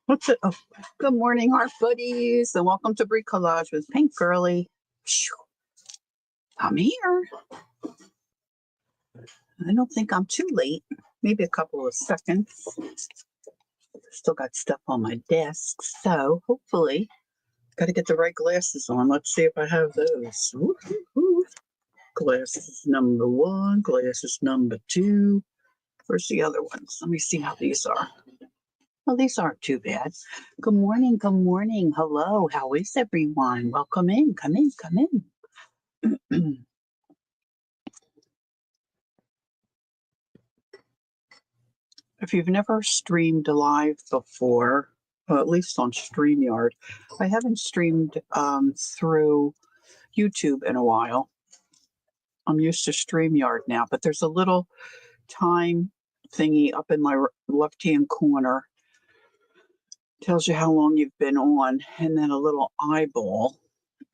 What's it? Oh, good morning, art buddies, and welcome to Bricolage with Pink Girly. I'm here. I don't think I'm too late. Maybe a couple of seconds. Still got stuff on my desk, so hopefully, got to get the right glasses on. Let's see if I have those. Woo-hoo-hoo. Glasses number 1, glasses number 2. Where's the other ones? Let me see how these are. Well, these aren't too bad. Good morning. Good morning. Hello. How is everyone? Welcome in. Come in. Come in. If you've never streamed live before, well, at least on StreamYard, I haven't streamed through YouTube in a while. I'm used to StreamYard now, but there's a little time thingy up in my left-hand corner. Tells you how long you've been on, and then a little eyeball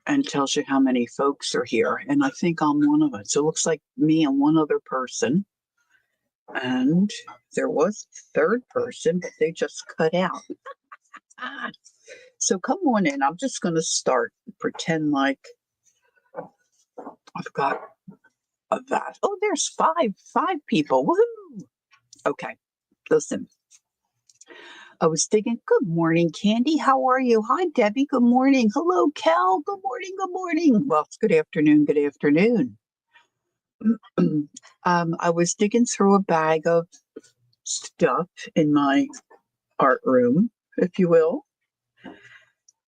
and tells you how many folks are here. And I think I'm one of it. So it looks like me and one other person. And there was a third person, but they just cut out. So come on in. I'm just going to start. Pretend like I've got that. Oh, there's five people. Woohoo! Okay, listen. I was thinking, good morning, Candy. How are you? Hi, Debbie. Good morning. Hello, Kel. Good morning. Good morning. Well, it's good afternoon. Good afternoon. I was digging through a bag of stuff in my art room, if you will,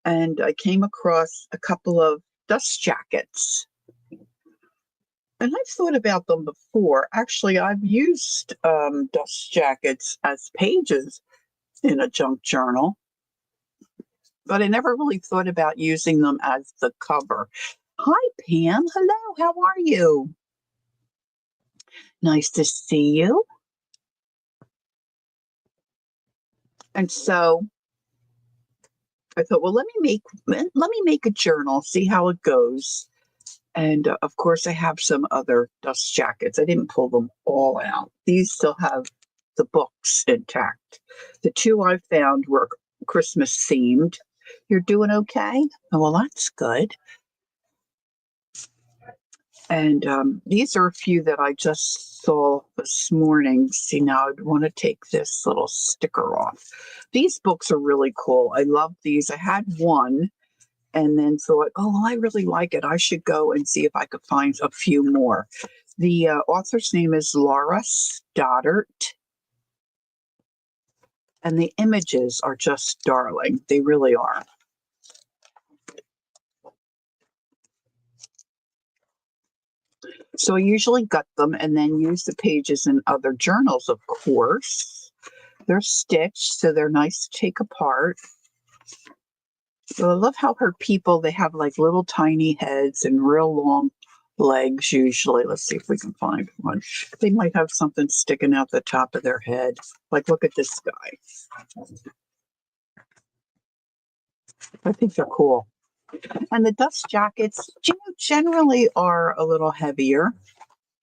and I came across a couple of dust jackets. And I've thought about them before. Actually, I've used dust jackets as pages in a junk journal, but I never really thought about using them as the cover. Hi, Pam. Hello. How are you? Nice to see you. And so I thought, well, let me make a journal, see how it goes. And of course, I have some other dust jackets. I didn't pull them all out. These still have the books intact. The two I found were Christmas themed. You're doing okay? Oh, well, that's good. And these are a few that I just saw this morning. See, now I'd want to take this little sticker off. These books are really cool. I love these. I had one and then thought, oh, well, I really like it. I should go and see if I could find a few more. The author's name is Laura Stoddart. And the images are just darling. They really are. So I usually gut them and then use the pages in other journals, of course. They're stitched, so they're nice to take apart. So I love how her people, they have like little tiny heads and real long legs usually. Let's see if we can find one. They might have something sticking out the top of their head. Like, look at this guy. I think they're cool. And the dust jackets, generally are a little heavier.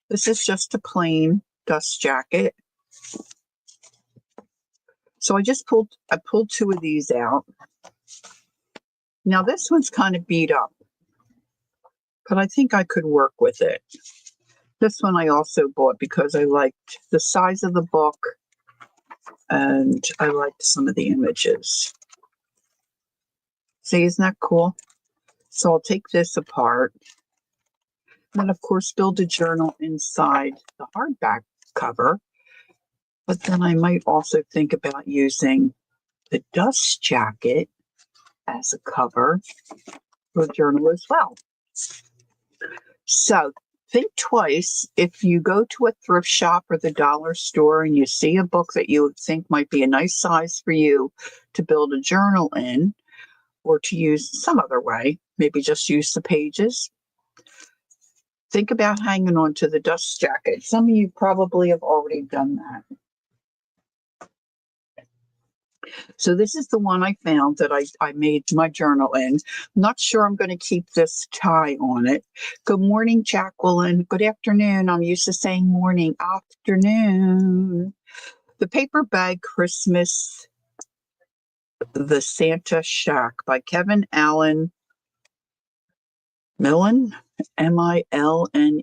This is just a plain dust jacket. So I pulled two of these out. Now this one's kind of beat up, but I think I could work with it. This one I also bought because I liked the size of the book and I liked some of the images. See, isn't that cool? So I'll take this apart. And of course, build a journal inside the hardback cover. But then I might also think about using the dust jacket as a cover for the journal as well. So think twice. If you go to a thrift shop or the dollar store and you see a book that you think might be a nice size for you to build a journal in, or to use some other way, maybe just use the pages. Think about hanging on to the dust jacket. Some of you probably have already done that. So this is the one I found that I made my journal in. Not sure I'm going to keep this tie on it. Good morning, Jacqueline. Good afternoon. I'm used to saying morning, afternoon. The Paper Bag Christmas, The Santa Shack by Kevin Allen Milne, Milne.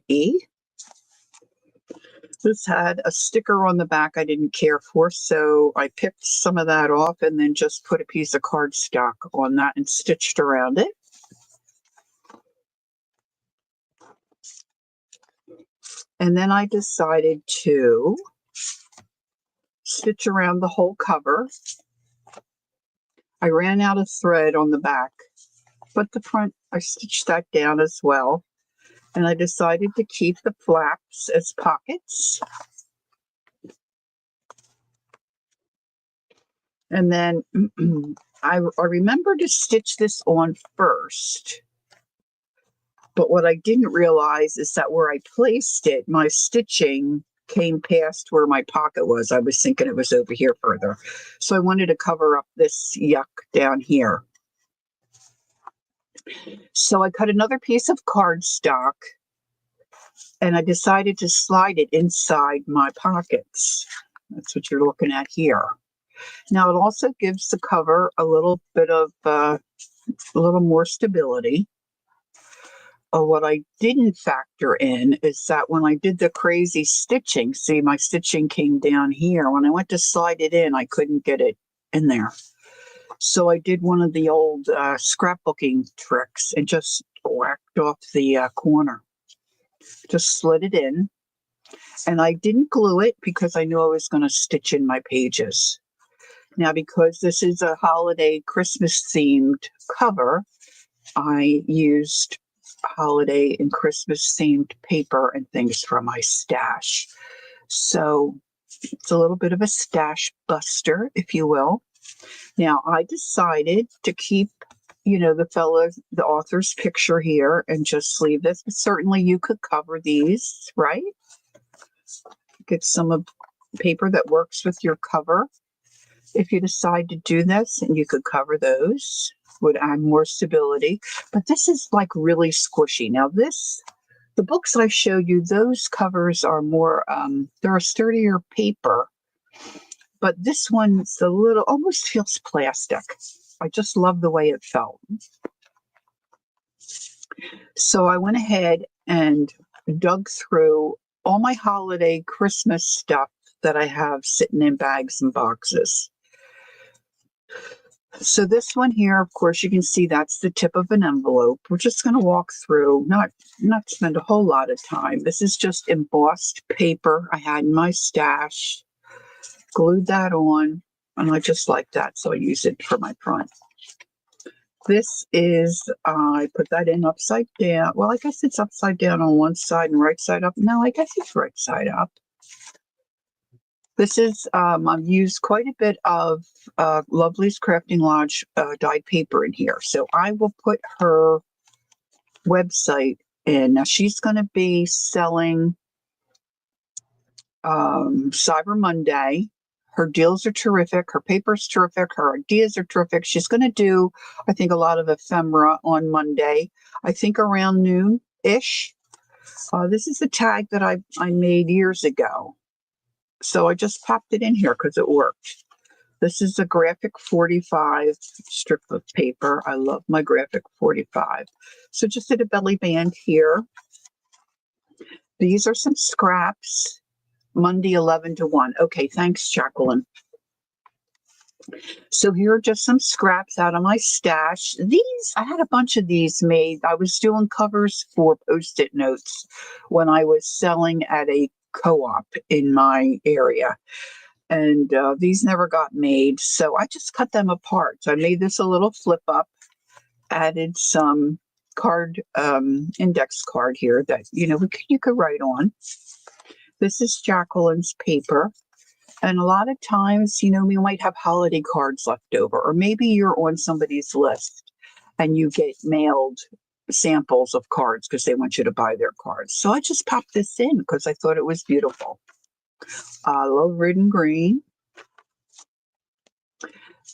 This had a sticker on the back I didn't care for, so I picked some of that off and then just put a piece of cardstock on that and stitched around it. And then I decided to stitch around the whole cover. I ran out of thread on the back, but the front, I stitched that down as well. And I decided to keep the flaps as pockets. And then I remember to stitch this on first. But what I didn't realize is that where I placed it, my stitching came past where my pocket was. I was thinking it was over here further. So I wanted to cover up this yuck down here. So I cut another piece of cardstock and I decided to slide it inside my pockets. That's what you're looking at here. Now it also gives the cover a little bit of a little more stability. What I didn't factor in is that when I did the crazy stitching, see, my stitching came down here. When I went to slide it in, I couldn't get it in there. So I did one of the old scrapbooking tricks and just whacked off the corner. Just slid it in. And I didn't glue it because I knew I was going to stitch in my pages. Now, because this is a holiday Christmas themed cover, I used holiday and Christmas themed paper and things from my stash. So it's a little bit of a stash buster, if you will. Now I decided to keep, the author's picture here and just leave this. But certainly you could cover these, right? Get some of paper that works with your cover. If you decide to do this, and you could cover those, would add more stability. But this is like really squishy. Now the books I showed you, those covers are more, they're a sturdier paper, but this one's a little, almost feels plastic. I just love the way it felt. So I went ahead and dug through all my holiday Christmas stuff that I have sitting in bags and boxes. So this one here, of course, you can see that's the tip of an envelope. We're just going to walk through, not spend a whole lot of time. This is just embossed paper I had in my stash. Glued that on, and I just like that, so I use it for my front. This is, I put that in upside down. Well, I guess it's upside down on one side and right side up. No, I guess it's right side up. This is, I've used quite a bit of Lovely's Crafting Lodge dyed paper in here. So I will put her website in. Now she's going to be selling Cyber Monday. Her deals are terrific. Her paper's terrific. Her ideas are terrific. She's going to do, I think, a lot of ephemera on Monday. I think around noon-ish. This is a tag that I made years ago. So I just popped it in here because it worked. This is a graphic 45 strip of paper. I love my graphic 45. So just did a belly band here. These are some scraps. Monday 11 to 1. Okay, thanks, Jacqueline. So here are just some scraps out of my stash. These, I had a bunch of these made. I was doing covers for Post-it notes when I was selling at a co-op in my area. And these never got made, so I just cut them apart. So I made this a little flip up, added some card, index card here that, you could write on. This is Jacqueline's paper. And a lot of times, we might have holiday cards left over, or maybe you're on somebody's list and you get mailed samples of cards because they want you to buy their cards. So I just popped this in because I thought it was beautiful. I love red and green.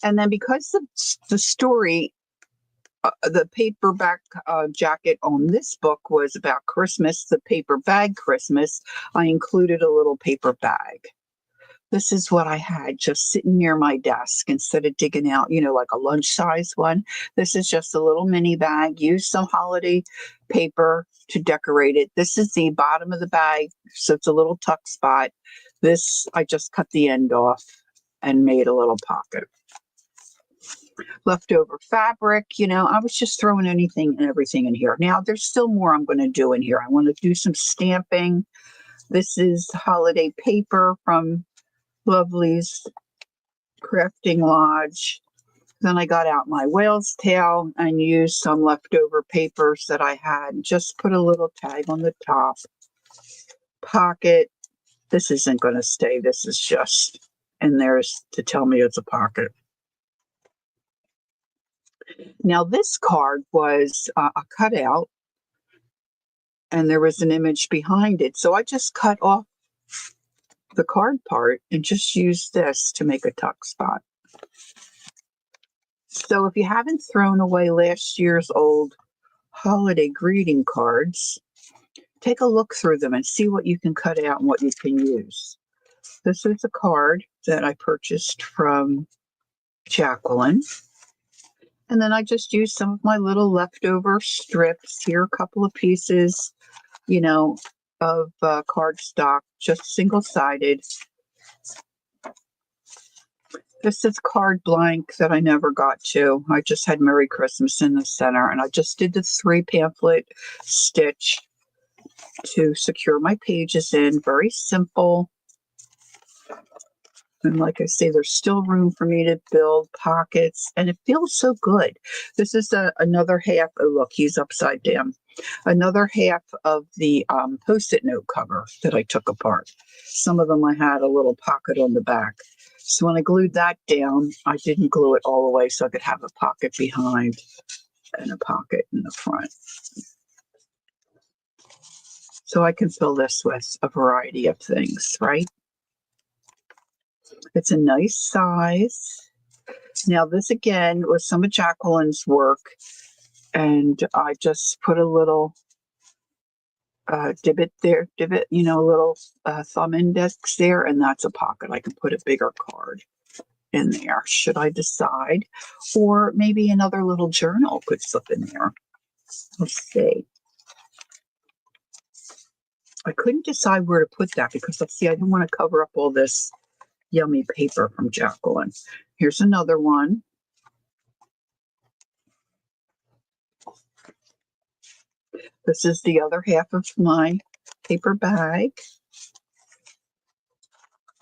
And then because the story, the paperback jacket on this book was about Christmas, the paper bag Christmas, I included a little paper bag. This is what I had just sitting near my desk instead of digging out, like a lunch size one. This is just a little mini bag. Use some holiday paper to decorate it. This is the bottom of the bag, so it's a little tuck spot. This, I just cut the end off and made a little pocket. Leftover fabric, I was just throwing anything and everything in here. Now, there's still more I'm going to do in here. I want to do some stamping. This is holiday paper from Lovely's Crafting Lodge. Then I got out my whale's tail and used some leftover papers that I had. Just put a little tag on the top. Pocket. This isn't going to stay. This is just in there to tell me it's a pocket. Now, this card was a cutout, and there was an image behind it. So I just cut off the card part and just used this to make a tuck spot. So if you haven't thrown away last year's old holiday greeting cards, take a look through them and see what you can cut out and what you can use. This is a card that I purchased from Jacqueline. And then I just used some of my little leftover strips here, a couple of pieces, of cardstock, just single-sided. This is card blank that I never got to. I just had Merry Christmas in the center, and I just did the 3 pamphlet stitch to secure my pages in. Very simple. And like I say, there's still room for me to build pockets, and it feels so good. This is another half. Oh, look, he's upside down. Another half of the Post-it note cover that I took apart. Some of them I had a little pocket on the back. So when I glued that down, I didn't glue it all the way so I could have a pocket behind and a pocket in the front. So I can fill this with a variety of things, right? It's a nice size. Now, this again was some of Jacqueline's work, and I just put a little divot there, a little thumb index there, and that's a pocket. I can put a bigger card in there, should I decide, or maybe another little journal could slip in there. Let's see. I couldn't decide where to put that because, let's see, I didn't want to cover up all this yummy paper from Jacqueline. Here's another one. This is the other half of my paper bag.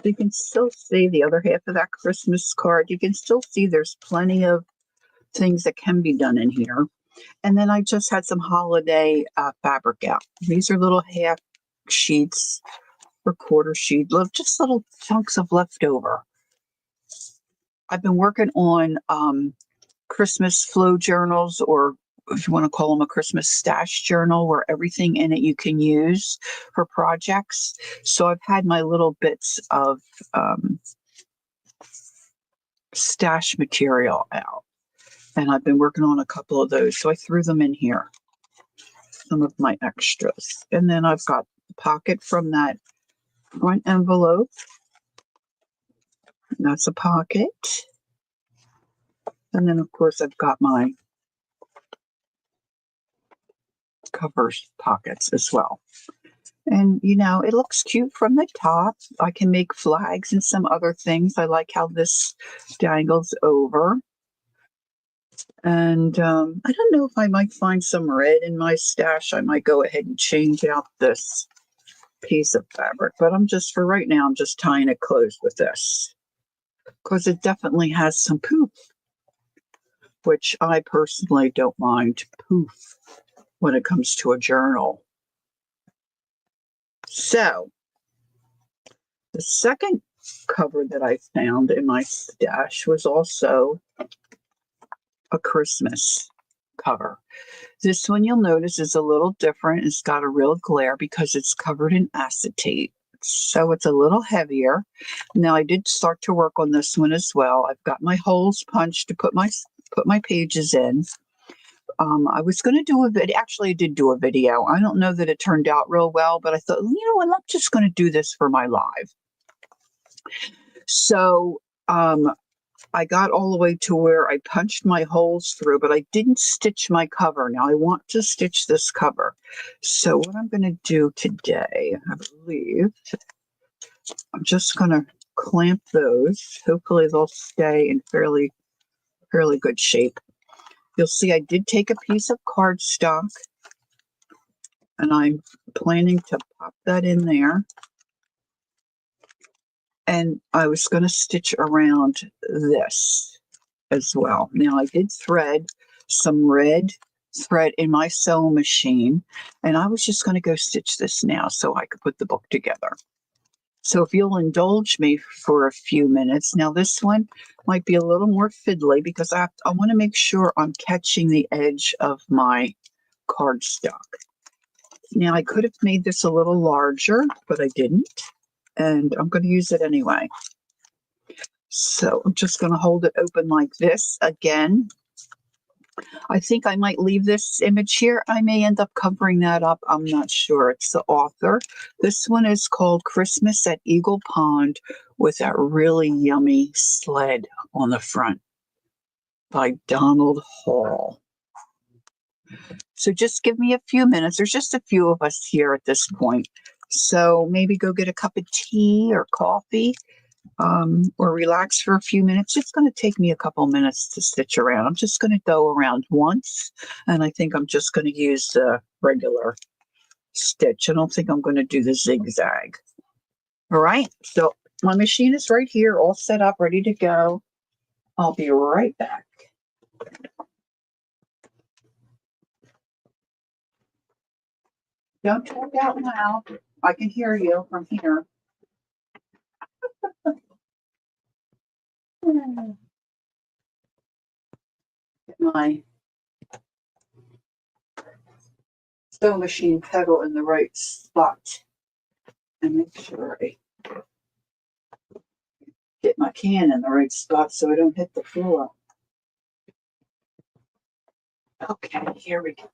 You can still see the other half of that Christmas card. You can still see there's plenty of things that can be done in here. And then I just had some holiday fabric out. These are little half sheets or quarter sheet, just little chunks of leftover. I've been working on Christmas flow journals, or if you want to call them a Christmas stash journal, where everything in it you can use for projects. So I've had my little bits of stash material out, and I've been working on a couple of those. So I threw them in here, some of my extras. And then I've got the pocket from that front envelope. That's a pocket. And then, of course, I've got my covers pockets as well. And, it looks cute from the top. I can make flags and some other things. I like how this dangles over. And I don't know if I might find some red in my stash. I might go ahead and change out this piece of fabric. But for right now, I'm just tying it closed with this, because it definitely has some poof, which I personally don't mind poof when it comes to a journal. So the second cover that I found in my stash was also a Christmas cover. This one, you'll notice, is a little different. It's got a real glare because it's covered in acetate. so it's a little heavier. Now I did start to work on this one as well. I've got my holes punched to put my pages in. I was going to do a video. Actually, I did do a video. I don't know that it turned out real well, but I thought, what? I'm just going to do this for my live. So I got all the way to where I punched my holes through, but I didn't stitch my cover. Now I want to stitch this cover. So what I'm going to do today, I believe, I'm just going to clamp those. Hopefully they'll stay in fairly good shape. You'll see I did take a piece of cardstock, and I'm planning to pop that in there. And I was going to stitch around this as well. Now I did thread some red thread in my sewing machine, and I was just going to go stitch this now so I could put the book together. So if you'll indulge me for a few minutes. Now this one might be a little more fiddly because I want to make sure I'm catching the edge of my cardstock. Now I could have made this a little larger, but I didn't, and I'm going to use it anyway. So I'm just going to hold it open like this again. I think I might leave this image here. I may end up covering that up. I'm not sure. It's the author. This one is called Christmas at Eagle Pond with that really yummy sled on the front by Donald Hall. So just give me a few minutes. There's just a few of us here at this point. So maybe go get a cup of tea or coffee. Or relax for a few minutes. It's going to take me a couple minutes to stitch around. I'm just going to go around once, and I think I'm just going to use the regular stitch. I don't think I'm going to do the zigzag. All right, so my machine is right here, all set up, ready to go. I'll be right back. Don't talk out loud. I can hear you from here. Get my sewing machine pedal in the right spot and make sure I get my can in the right spot so I don't hit the floor. Okay, here we go.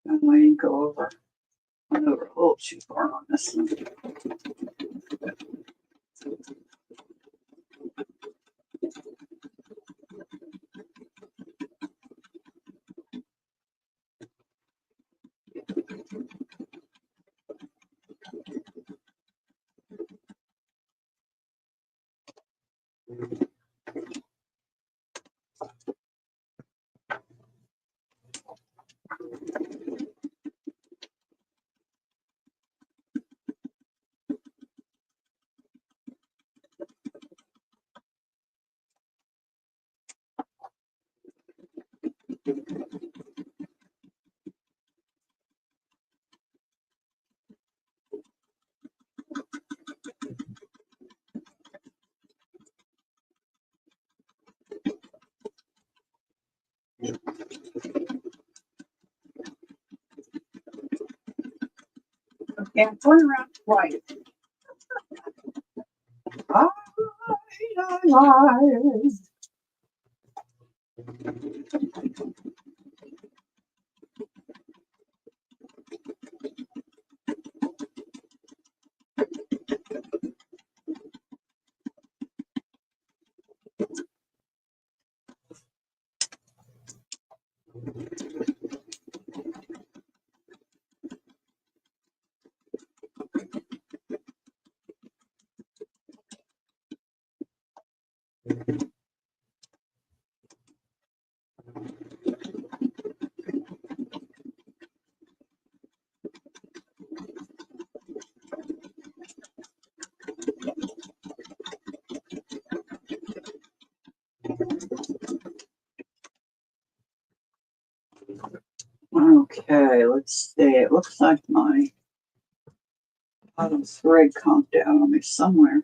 I might go over. I went over a little too far on this one. Okay, I'm going around twice. Lies. Okay, let's see. It looks like my bottom thread conked out on me somewhere.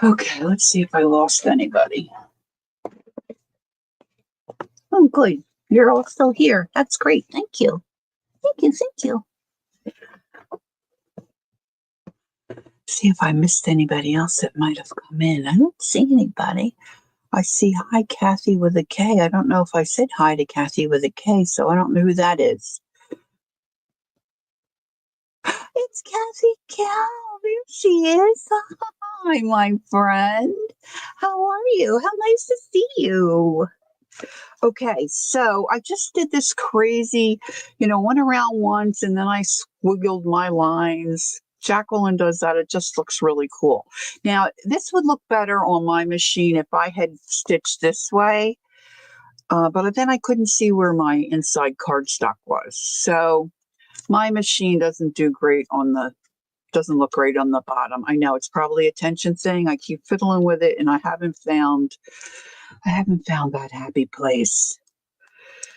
Okay, let's see if I lost anybody. Oh, good. You're all still here. That's great. Thank you. Thank you. Thank you. See if I missed anybody else that might have come in. I don't see anybody. I see hi, Kathy with a K. I don't know if I said hi to Kathy with a K, so I don't know who that is. It's Kathy Cow. There she is. Hi, my friend. How are you? How nice to see you. Okay, so I just did this crazy, went around once and then I squiggled my lines. Jacqueline does that. It just looks really cool. Now, this would look better on my machine if I had stitched this way, but then I couldn't see where my inside cardstock was. So my machine doesn't look great on the bottom. I know it's probably a tension thing. I keep fiddling with it and I haven't found that happy place.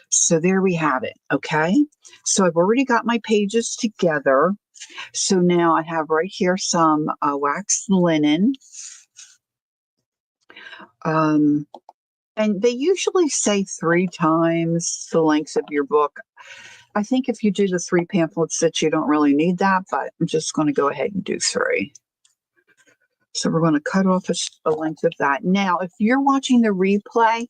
So there we have it. Okay. So I've already got my pages together. So now I have right here some waxed linen. And they usually say 3 times the length of your book. I think if you do the 3 pamphlet stitch, you don't really need that, but I'm just going to go ahead and do 3. So we're going to cut off a length of that. Now, if you're watching the replay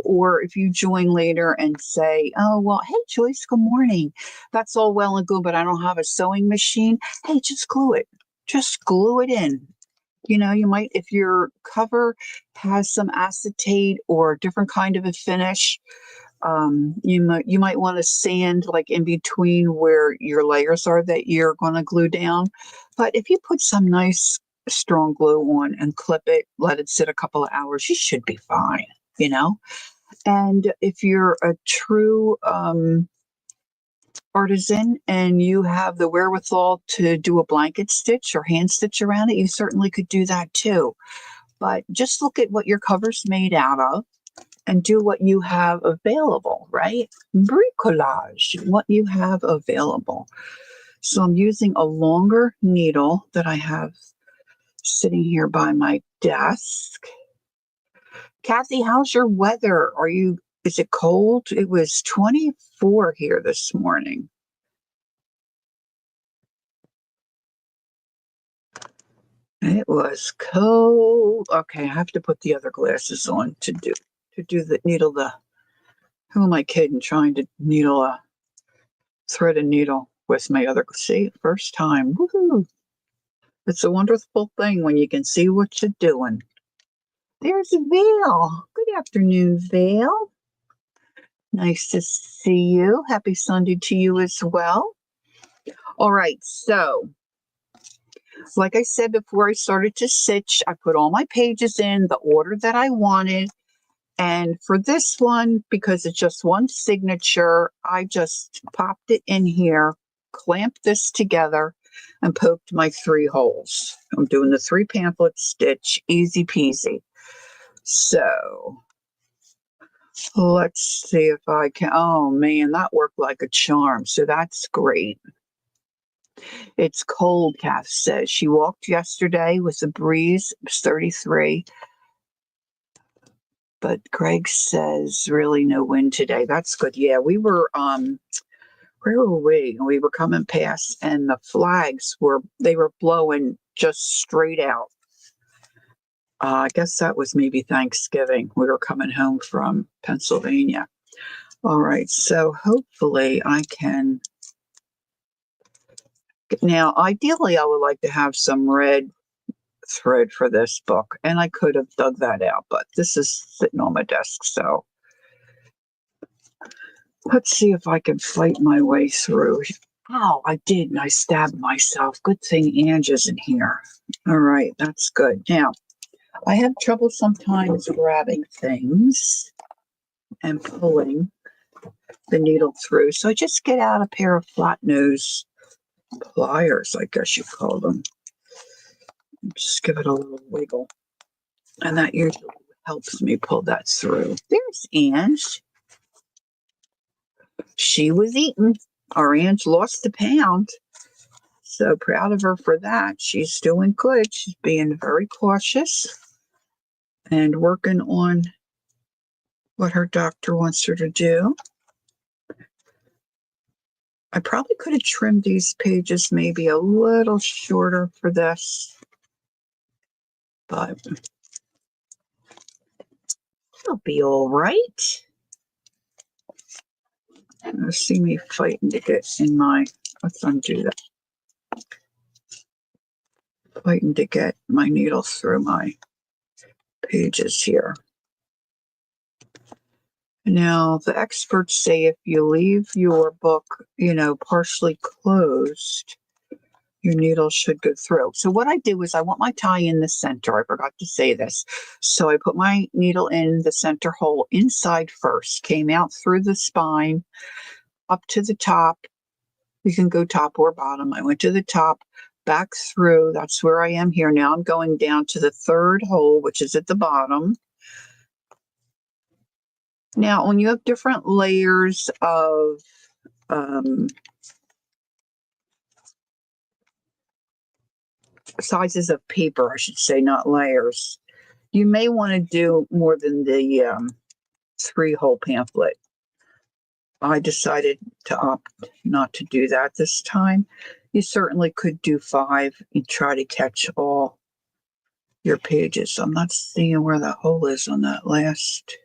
or if you join later and say, oh, well, hey, Joyce, good morning. That's all well and good, but I don't have a sewing machine. Hey, just glue it. Just glue it in. You might, if your cover has some acetate or a different kind of a finish, you might want to sand like in between where your layers are that you're going to glue down. But if you put some nice strong glue on and clip it, let it sit a couple of hours, you should be fine, And if you're a true artisan and you have the wherewithal to do a blanket stitch or hand stitch around it, you certainly could do that too. But just look at what your cover's made out of and do what you have available, right? Bricolage, what you have available. So I'm using a longer needle that I have sitting here by my desk. Kathy, how's your weather? Is it cold? It was 24 here this morning. It was cold. Okay, I have to put the other glasses on to do who am I kidding? Trying to thread a needle with my other, see, first time. Woohoo! It's a wonderful thing when you can see what you're doing. There's Vale. Good afternoon, Vale. Nice to see you. Happy Sunday to you as well. All right, so like I said before I started to stitch, I put all my pages in the order that I wanted. And for this one, because it's just one signature, I just popped it in here, clamped this together, and poked my 3 holes. I'm doing the 3 pamphlet stitch, easy peasy. So let's see if I can. Oh man, that worked like a charm. So that's great. It's cold, Kath says. She walked yesterday with a breeze. It was 33. But Greg says really no wind today. That's good. Yeah, we were where were we? We were coming past and the flags were blowing just straight out. I guess that was maybe Thanksgiving. We were coming home from Pennsylvania. All right, so hopefully I can. Now, ideally, I would like to have some red thread for this book, and I could have dug that out, but this is sitting on my desk, so let's see if I can fight my way through. Ow, I did, and I stabbed myself. Good thing Ange isn't here. All right, that's good. Now, I have trouble sometimes grabbing things and pulling the needle through, so I just get out a pair of flat nose pliers, I guess you call them. Just give it a little wiggle. And that usually helps me pull that through. There's Ange. She was eating. Our Ange lost a pound. So proud of her for that. She's doing good. She's being very cautious and working on what her doctor wants her to do. I probably could have trimmed these pages maybe a little shorter for this, but it'll be all right. You'll see me fighting to get in my, let's undo that. Fighting to get my needle through my pages here. Now, the experts say if you leave your book, partially closed, your needle should go through. So what I do is I want my tie in the center. I forgot to say this. So I put my needle in the center hole inside first, came out through the spine, up to the top. You can go top or bottom. I went to the top, back through. That's where I am here. Now I'm going down to the third hole, which is at the bottom. Now, when you have different layers of sizes of paper, I should say, not layers, you may want to do more than the 3-hole pamphlet. I decided to opt not to do that this time. You certainly could do 5 and try to catch all your pages. I'm not seeing where the hole is on that last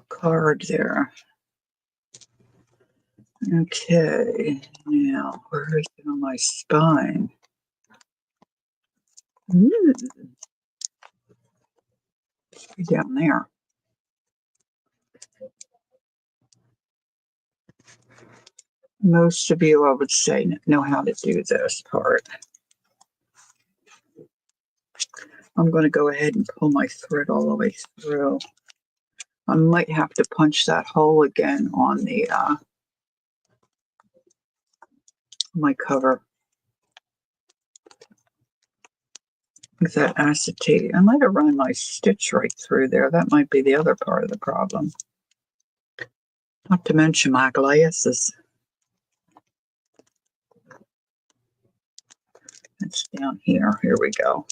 card there. Okay, now where is it on my spine? Down there. Most of you, I would say, know how to do this part. I'm going to go ahead and pull my thread all the way through. I might have to punch that hole again on the my cover with that acetate. I might have run my stitch right through there. That might be the other part of the problem. Not to mention my glasses. It's down here. Here we go.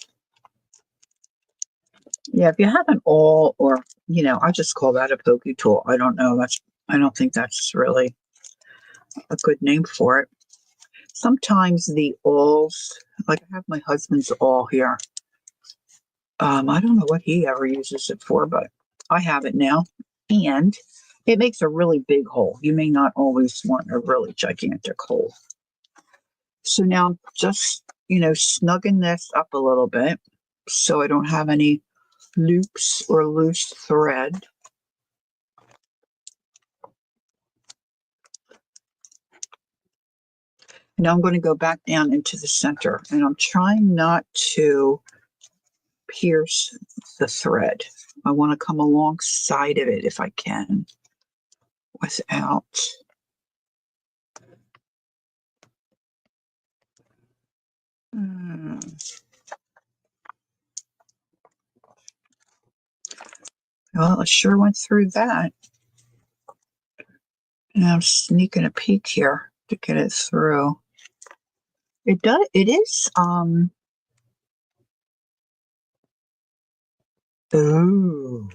Yeah, if you have an awl or, I just call that a pokey tool. I don't know. I don't think that's really a good name for it. Sometimes the awls, like I have my husband's awl here. I don't know what he ever uses it for, but I have it now. And it makes a really big hole. You may not always want a really gigantic hole. So now I'm just, snugging this up a little bit so I don't have any loops or loose thread. Now I'm going to go back down into the center, and I'm trying not to pierce the thread. I want to come alongside of it if I can without well, it sure went through that. And I'm sneaking a peek here to get it through. It is ooh.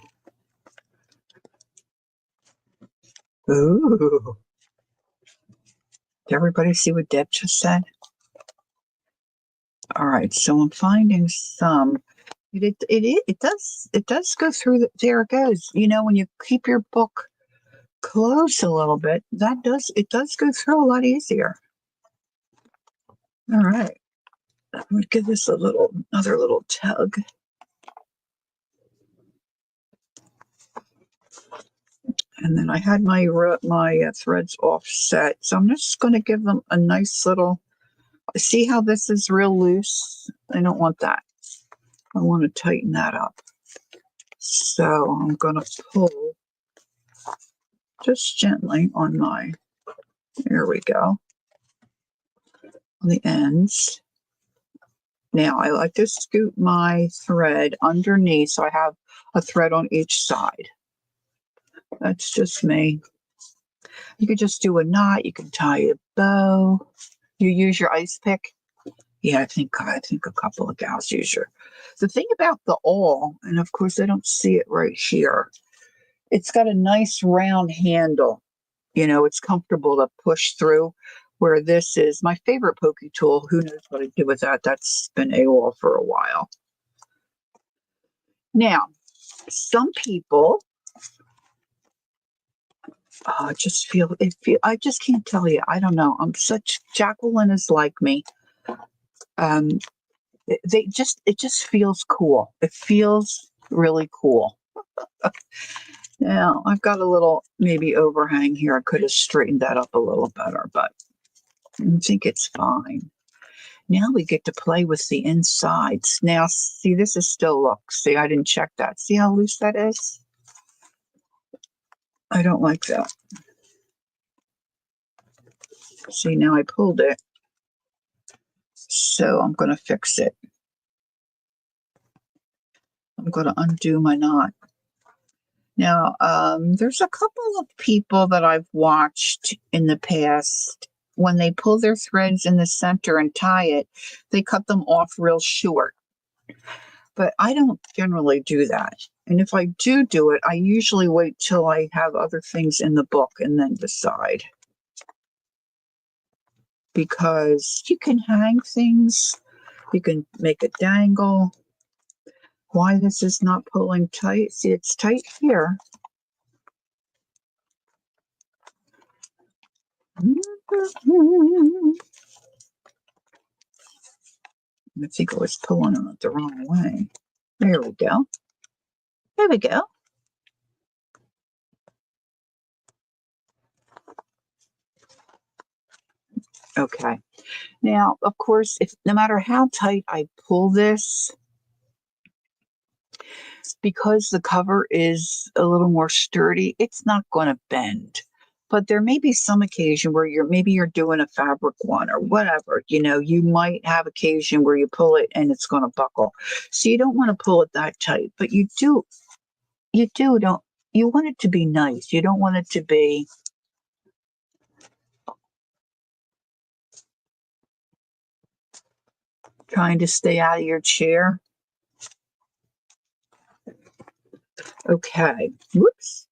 Ooh. Did everybody see what Deb just said? All right, so I'm finding some. It does go through. There it goes. When you keep your book closed a little bit, it does go through a lot easier. All right, I'm gonna give this another little tug. And then I had my threads offset, so I'm just going to give them a nice little. See how this is real loose? I don't want that. I want to tighten that up. So I'm going to pull just gently on my, there we go, on the ends. Now, I like to scoop my thread underneath so I have a thread on each side. That's just me. You could just do a knot. You can tie a bow. You use your ice pick. Yeah, I think a couple of gals use your. The thing about the awl, and of course I don't see it right here. It's got a nice round handle. It's comfortable to push through. Where this is my favorite pokey tool. Who knows what I do with that? That's been AWOL for a while. Now, some people just feel it. I just can't tell you. I don't know. Jacqueline is like me. Um, it just feels cool. It feels really cool. Now I've got a little maybe overhang here. I could have straightened that up a little better, but I think it's fine. Now we get to play with the insides. Now, see, this is still, look, see, I didn't check that. See how loose that is? I don't like that. See, now I pulled it. So I'm going to fix it. I'm going to undo my knot. Now, there's a couple of people that I've watched in the past. When they pull their threads in the center and tie it, they cut them off real short. But I don't generally do that. And if I do it, I usually wait till I have other things in the book and then decide. Because you can hang things, you can make a dangle. Why this is not pulling tight? See, it's tight here. I think I was pulling on it the wrong way. There we go. There we go. Okay. Now, of course, if no matter how tight I pull this, because the cover is a little more sturdy, it's not going to bend. But there may be some occasion where you're doing a fabric one or whatever, you might have occasion where you pull it and it's going to buckle. So you don't want to pull it that tight, but you want it to be nice. You don't want it to be trying to stay out of your chair. Okay. Whoops.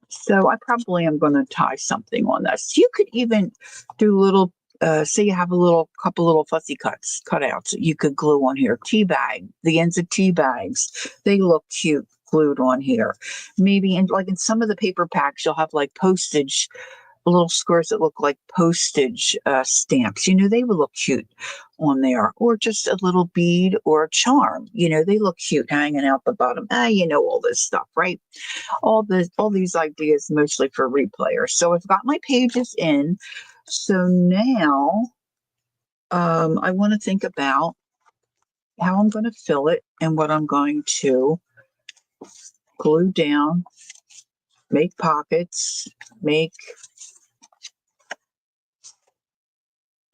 So I probably am going to tie something on this. You could even do little, say you have couple little fussy cutouts you could glue on here. The ends of tea bags, they look cute glued on here. Maybe in some of the paper packs, you'll have like postage, little squares that look like postage stamps. They would look cute on there, or just a little bead or a charm. They look cute hanging out the bottom. All this stuff, right? All these ideas mostly for replayers. So I've got my pages in. So now I want to think about how I'm going to fill it and what I'm going to glue down, make pockets, make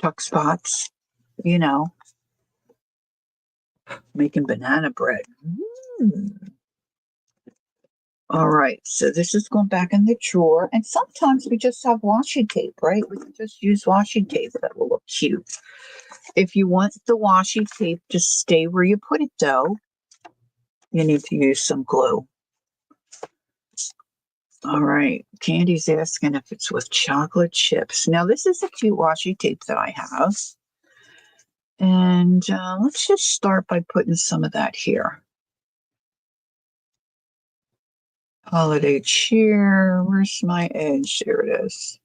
tuck spots, making banana bread. All right, so this is going back in the drawer. And sometimes we just have washi tape, right? We can just use washi tape. That will look cute. If you want the washi tape to stay where you put it, though, you need to use some glue. All right, Candy's asking if it's with chocolate chips. Now, this is a cute washi tape that I have. And let's just start by putting some of that here. Holiday cheer. Where's my edge? There it is.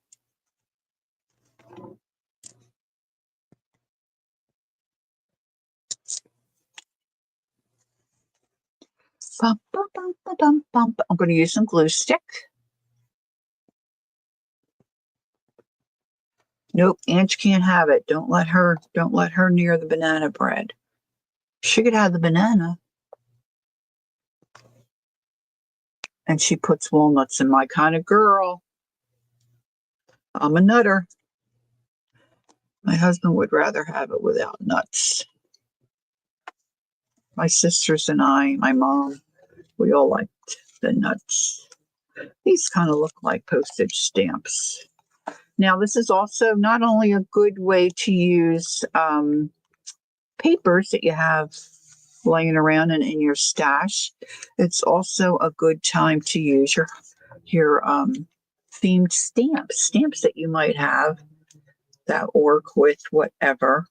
Bum, bum, bum, bum, bum. I'm going to use some glue stick. Nope, Ange can't have it. Don't let her near the banana bread. She could have the banana. And she puts walnuts in. My kind of girl. I'm a nutter. My husband would rather have it without nuts. My sisters and I, my mom, we all liked the nuts. These kind of look like postage stamps. Now, this is also not only a good way to use papers that you have laying around and in your stash, it's also a good time to use your themed stamps that you might have that work with whatever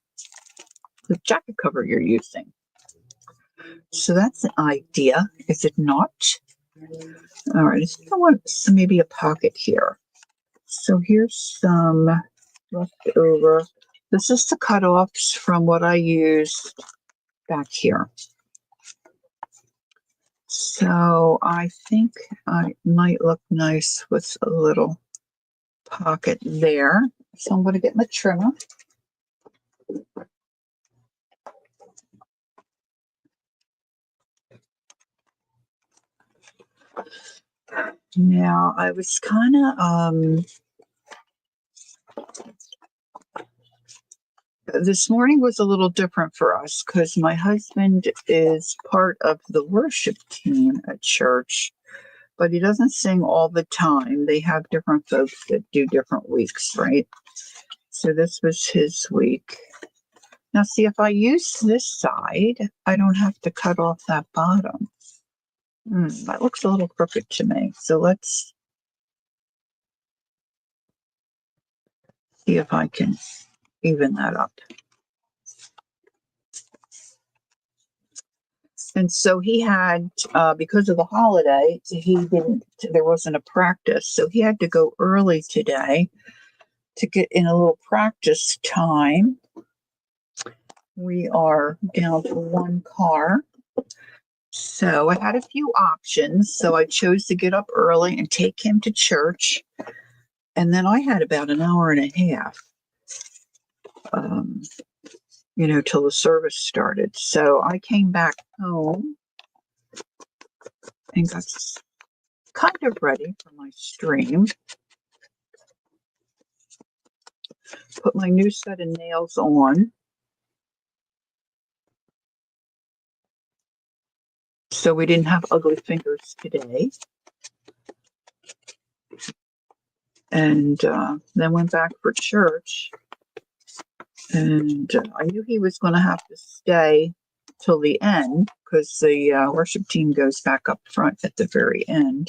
the jacket cover you're using. So that's an idea, is it not? All right, I think I want maybe a pocket here. So here's some leftover. This is the cutoffs from what I used back here. So I think I might look nice with a little pocket there. So I'm going to get my trimmer. Now I was kind of this morning was a little different for us because my husband is part of the worship team at church, but he doesn't sing all the time. They have different folks that do different weeks, right? So this was his week. Now, see, if I use this side, I don't have to cut off that bottom. That looks a little crooked to me. So let's see if I can even that up. And so he had, because of the holiday, there wasn't a practice. So he had to go early today to get in a little practice time. We are down to one car. So I had a few options. So I chose to get up early and take him to church. And then I had about an hour and a half, till the service started. So I came back home and got kind of ready for my stream. Put my new set of nails on. So we didn't have ugly fingers today. And then went back for church. And I knew he was going to have to stay till the end because the worship team goes back up front at the very end.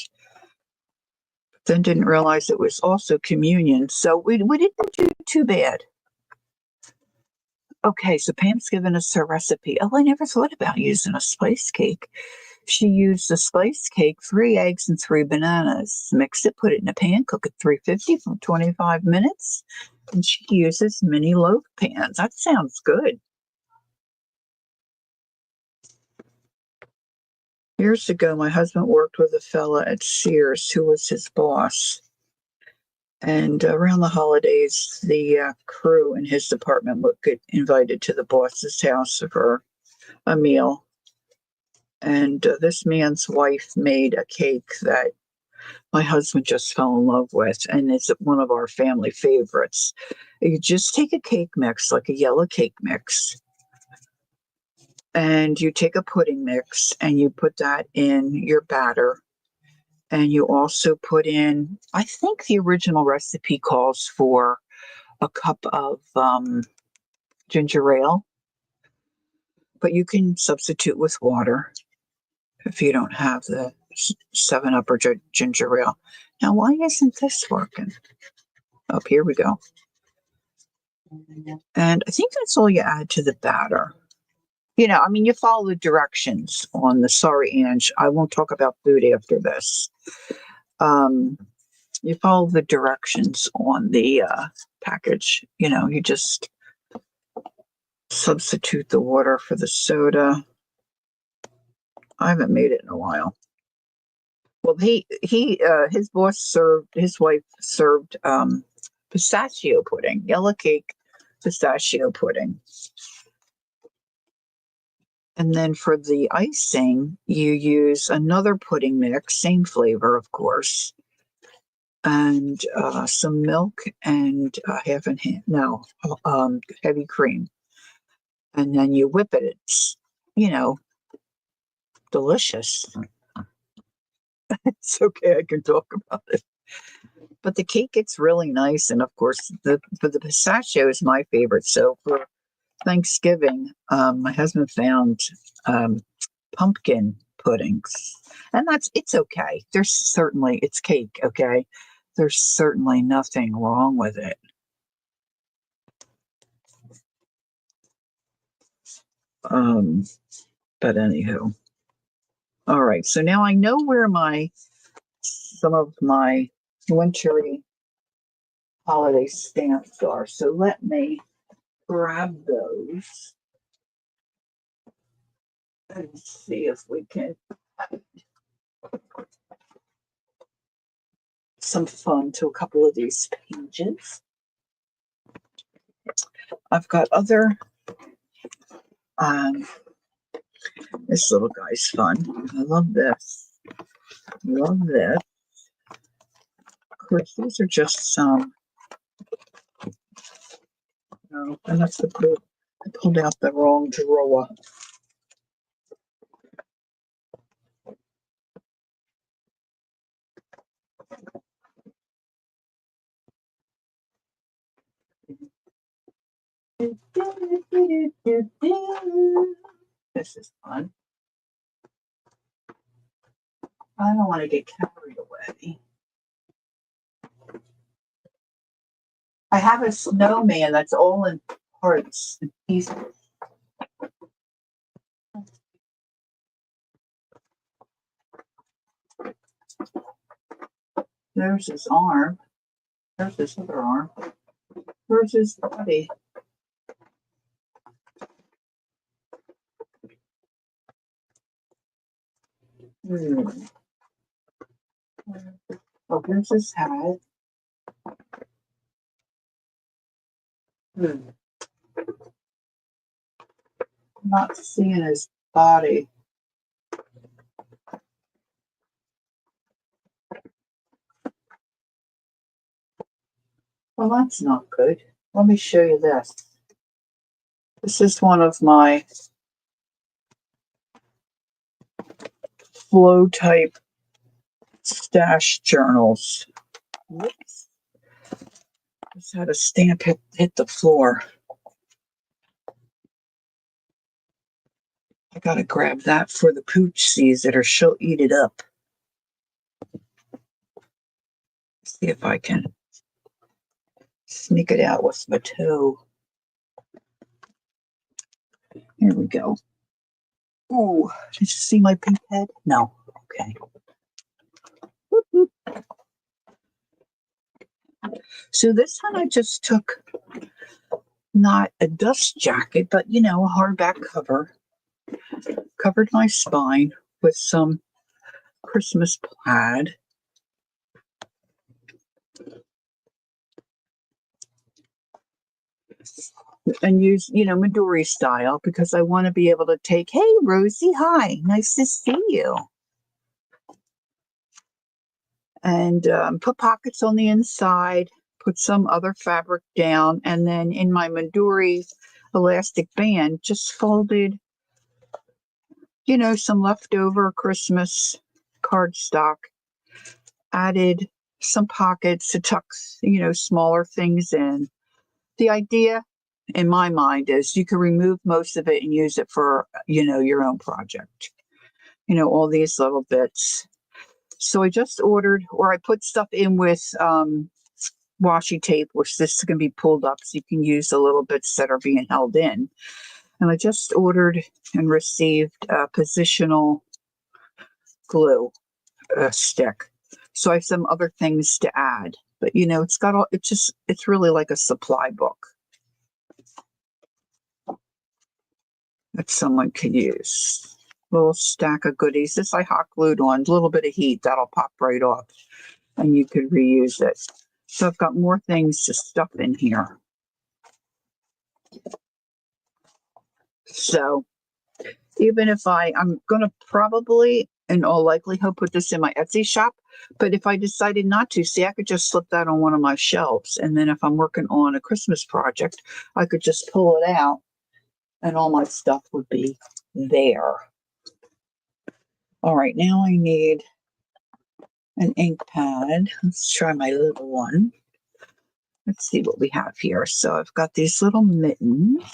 But then didn't realize it was also communion. So we didn't do too bad. Okay, so Pam's given us her recipe. Oh, I never thought about using a spice cake. She used the spice cake, 3 eggs and 3 bananas. Mix it, put it in a pan, cook it 350 for 25 minutes. And she uses mini loaf pans. That sounds good. Years ago, my husband worked with a fella at Sears who was his boss. And around the holidays, the crew in his department would get invited to the boss's house for a meal. And this man's wife made a cake that my husband just fell in love with, and it's one of our family favorites. You just take a cake mix, like a yellow cake mix, and you take a pudding mix and you put that in your batter. And you also put in, I think the original recipe calls for a cup of ginger ale, but you can substitute with water if you don't have the 7-Up or ginger ale. Now, why isn't this working? Oh, here we go. And I think that's all you add to the batter. You follow the directions on the Sorry Ange. I won't talk about food after this. You follow the directions on the package. You just substitute the water for the soda. I haven't made it in a while. Well, his wife served pistachio pudding, yellow cake pistachio pudding. And then for the icing, you use another pudding mix, same flavor, of course, and some milk and heavy cream. And then you whip it. It's, delicious. It's okay, I can talk about it. But the cake gets really nice, and of course, the pistachio is my favorite. So for Thanksgiving, my husband found um, pumpkin puddings, and it's okay. It's cake, okay. There's certainly nothing wrong with it. Um, but anywho, all right. So now I know where some of my wintry holiday stamps are. So let me grab those and see if we can add some fun to a couple of these pages. I've got other, this little guy's fun. I love this. Love this. Of course, these are just some, no, and that's the clue. I pulled out the wrong drawer. This is fun. I don't want to get carried away. I have a snowman that's all in parts and pieces. There's his arm. There's his other arm. Where's his body? Oh, here's his head. Not seeing his body. Well, that's not good. Let me show you this. This is one of my flow type stash journals. Whoops. Just had a stamp hit the floor. I gotta grab that for the pooch sees it or she'll eat it up. See if I can sneak it out with my toe. Here we go. Ooh, did you see my pink head? No. Okay. So this one I just took not a dust jacket, but a hardback cover. Covered my spine with some Christmas plaid. And use, Midori style because I want to be able to take, hey, Rosie, hi, nice to see you. And put pockets on the inside, put some other fabric down, and then in my Midori elastic band, just folded, some leftover Christmas cardstock, added some pockets to tuck, smaller things in. The idea in my mind is you can remove most of it and use it for, your own project. All these little bits. So I just ordered, or I put stuff in with washi tape, which this can be pulled up so you can use the little bits that are being held in. And I just ordered and received a positional glue stick. So I have some other things to add. But, it's really like a supply book that someone could use. Little stack of goodies. This I hot glued on. A little bit of heat, that'll pop right off. And you could reuse it. So I've got more things to stuff in here. So even if I'm going to probably, in all likelihood, put this in my Etsy shop. But if I decided not to, see, I could just slip that on one of my shelves. And then if I'm working on a Christmas project, I could just pull it out and all my stuff would be there. All right, now I need an ink pad. Let's try my little one. Let's see what we have here. So I've got these little mittens.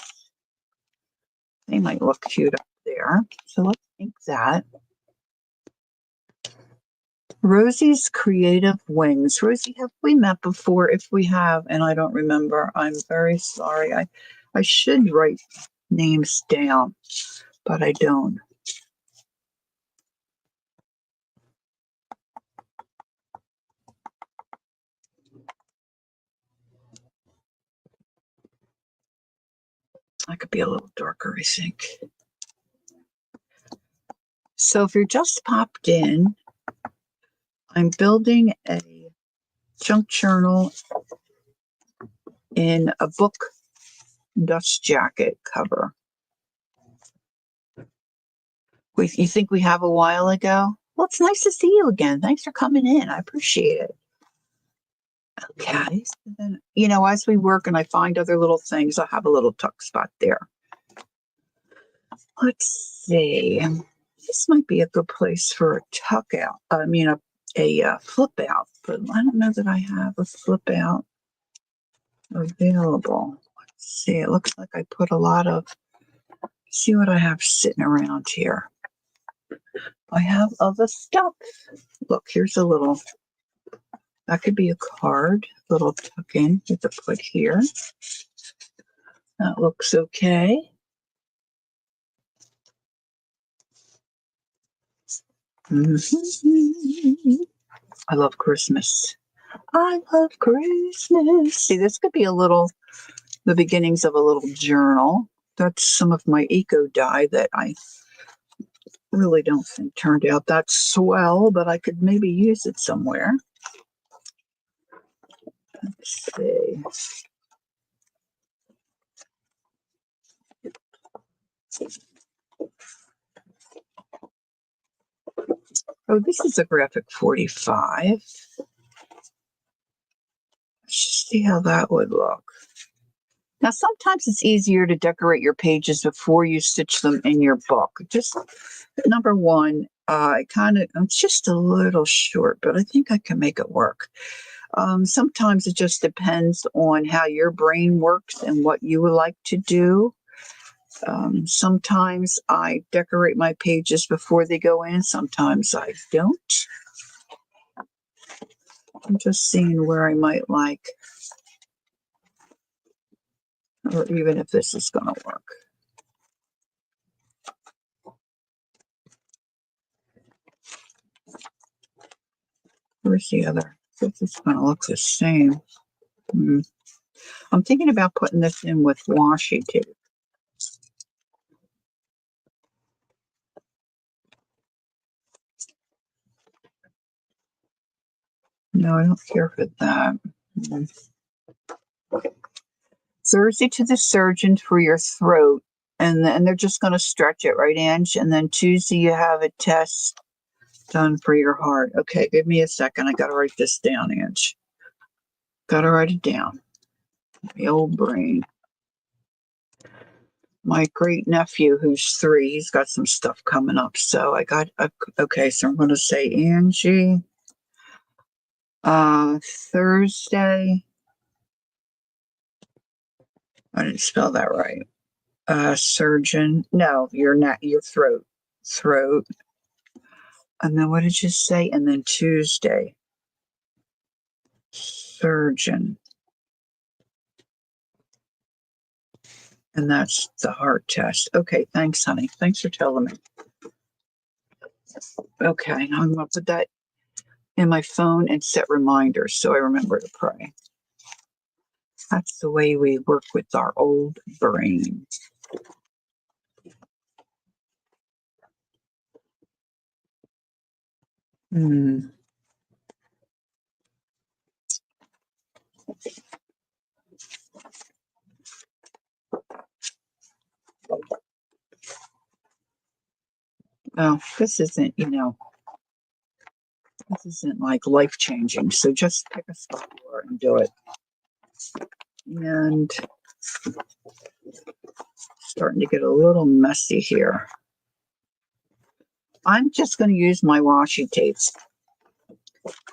They might look cute up there. So let's ink that. Rosie's Creative Wings. Rosie, have we met before? If we have, and I don't remember, I'm very sorry. I should write names down, but I don't. I could be a little darker, I think. So if you're just popped in, I'm building a junk journal in a book dust jacket cover. You think we have a while ago? Well, it's nice to see you again. Thanks for coming in. I appreciate it. Okay. So then, as we work and I find other little things, I have a little tuck spot there. Let's see. This might be a good place for a tuck out. I mean, a flip out, but I don't know that I have a flip out available. Let's see. It looks like I put a lot of, see what I have sitting around here. I have other stuff. Look, here's a little, that could be a card, little tuck in with a put here. That looks okay. I love Christmas. I love Christmas. See, this could be the beginnings of a little journal. That's some of my eco dye that I really don't think turned out that swell, but I could maybe use it somewhere. Let's see. Oh, this is a graphic 45. Let's just see how that would look. Now, sometimes it's easier to decorate your pages before you stitch them in your book. Just number one, it's just a little short, but I think I can make it work. Sometimes it just depends on how your brain works and what you would like to do. Sometimes I decorate my pages before they go in. Sometimes I don't. I'm just seeing where I might like, or even if this is going to work. Where's the other? This is going to look the same. I'm thinking about putting this in with washi tape. No, I don't care for that. Thursday to the surgeon for your throat, and they're just going to stretch it, right, Ange? And then Tuesday you have a test done for your heart. Okay, give me a second. I got to write this down, Ange. Got to write it down. My old brain. My great nephew, who's 3, he's got some stuff coming up. So okay, so I'm going to say Angie. Thursday. I didn't spell that right. Surgeon. No, your throat. Throat. And then what did you say? And then Tuesday. Surgeon. And that's the heart test. Okay, thanks, honey. Thanks for telling me. Okay, now I'm going to put that in my phone and set reminders so I remember to pray. That's the way we work with our old brain. Well, this isn't like life changing. So just pick a spot for it and do it. And starting to get a little messy here. I'm just going to use my washi tapes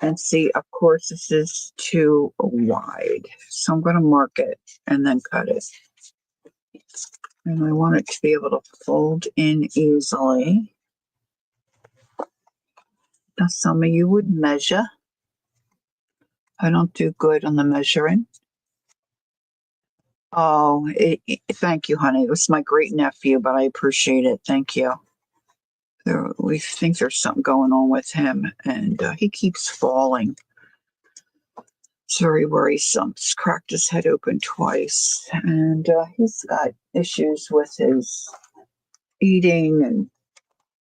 and see. Of course, this is too wide, so I'm going to mark it and then cut it. And I want it to be able to fold in easily. Now, some of you would measure. I don't do good on the measuring. Oh, thank you, honey. It was my great nephew, but I appreciate it. Thank you. We think there's something going on with him, and he keeps falling. It's very worrisome. He's cracked his head open twice, and he's got issues with his eating and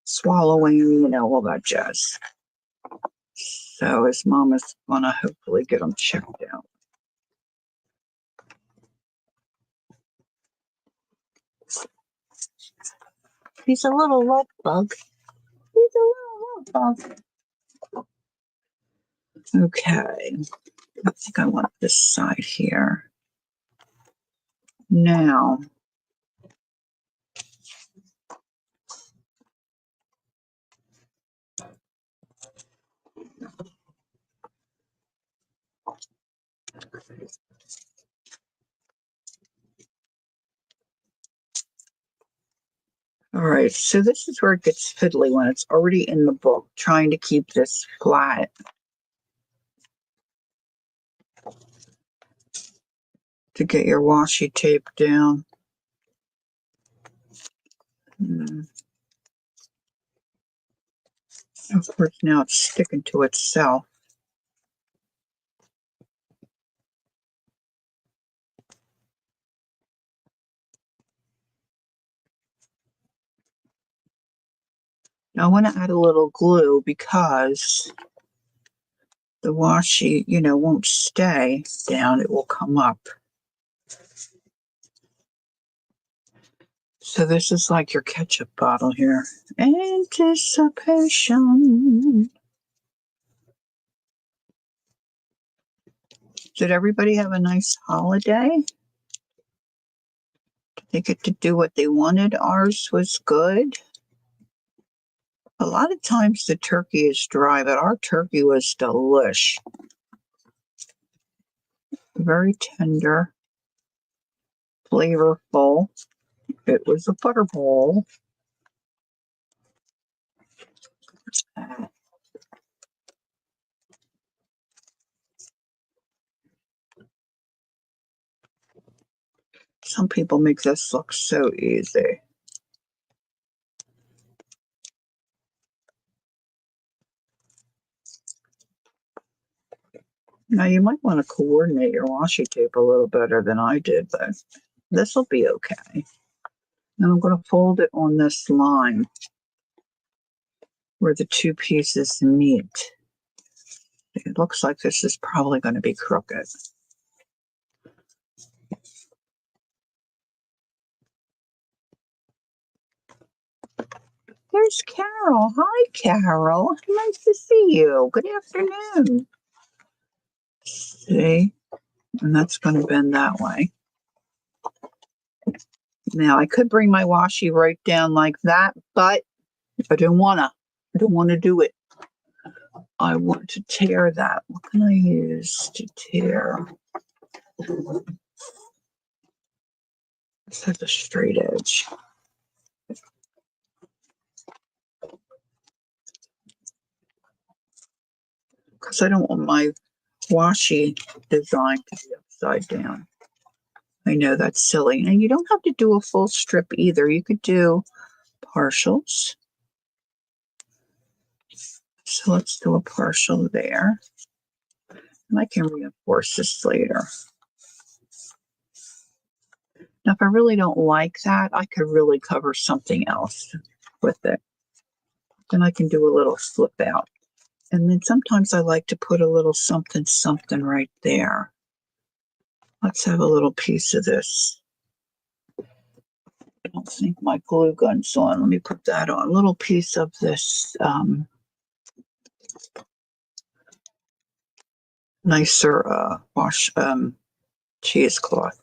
swallowing, all that jazz. So his mom is going to hopefully get him checked out. He's a little love bug. He's a little love bug. Okay. I think I want this side here. Now, all right, so this is where it gets fiddly when it's already in the book, trying to keep this flat. To get your washi tape down. Of course, now it's sticking to itself. Now I want to add a little glue because the washi, won't stay down. It will come up. So this is like your ketchup bottle here. Anticipation. Did everybody have a nice holiday? Did they get to do what they wanted? Ours was good. A lot of times the turkey is dry, but our turkey was delish. Very tender, flavorful. It was a butterball. Some people make this look so easy. Now you might want to coordinate your washi tape a little better than I did, but this will be okay. Now I'm going to fold it on this line where the two pieces meet. It looks like this is probably going to be crooked. There's Carol. Hi, Carol. Nice to see you. Good afternoon. See? And that's going to bend that way. Now, I could bring my washi right down like that, but I don't want to. I don't want to do it. I want to tear that. What can I use to tear? Let's have a straight edge. Because I don't want my washi design to be upside down. I know that's silly. And you don't have to do a full strip either. You could do partials. So let's do a partial there. And I can reinforce this later. Now, if I really don't like that, I could really cover something else with it. Then I can do a little flip out. And then sometimes I like to put a little something, something right there. Let's have a little piece of this. I don't think my glue gun's on. Let me put that on. A little piece of this nicer cheesecloth.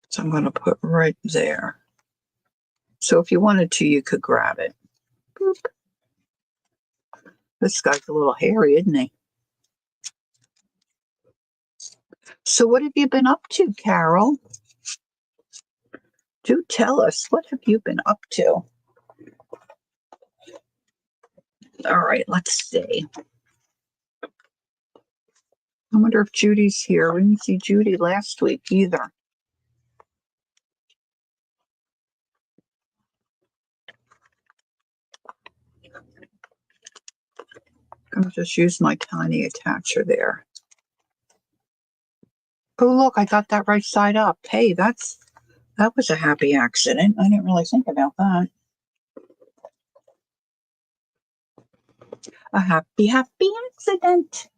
So I'm going to put right there. So if you wanted to, you could grab it. Boop. This guy's a little hairy, isn't he? So what have you been up to, Carol? Do tell us, what have you been up to? All right, let's see. I wonder if Judy's here. We didn't see Judy last week either. I'm going to just use my tiny attacher there. Oh, look, I got that right side up. Hey, that was a happy accident. I didn't really think about that. A happy accident.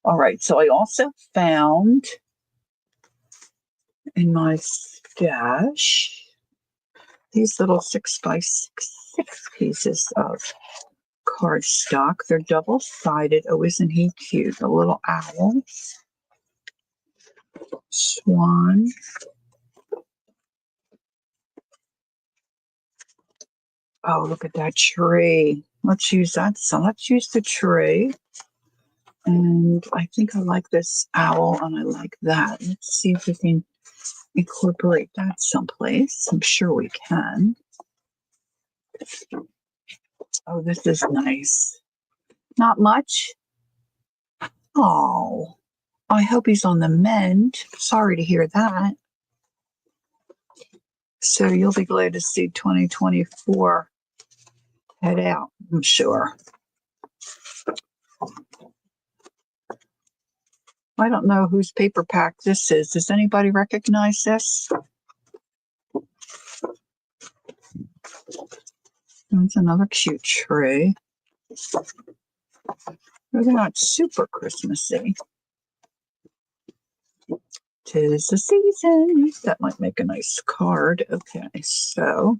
All right, so I also found in my stash these little 6x6 pieces of cardstock. They're double-sided. Oh, isn't he cute? A little owl. Swan. Oh, look at that tree. Let's use that. So let's use the tree. And I think I like this owl and I like that. Let's see if we can incorporate that someplace. I'm sure we can. Oh, this is nice. Not much. Oh, I hope he's on the mend. Sorry to hear that. So you'll be glad to see 2024 head out, I'm sure. I don't know whose paper pack this is. Does anybody recognize this? That's another cute tree. They're not super Christmassy. 'Tis the season. That might make a nice card. Okay, so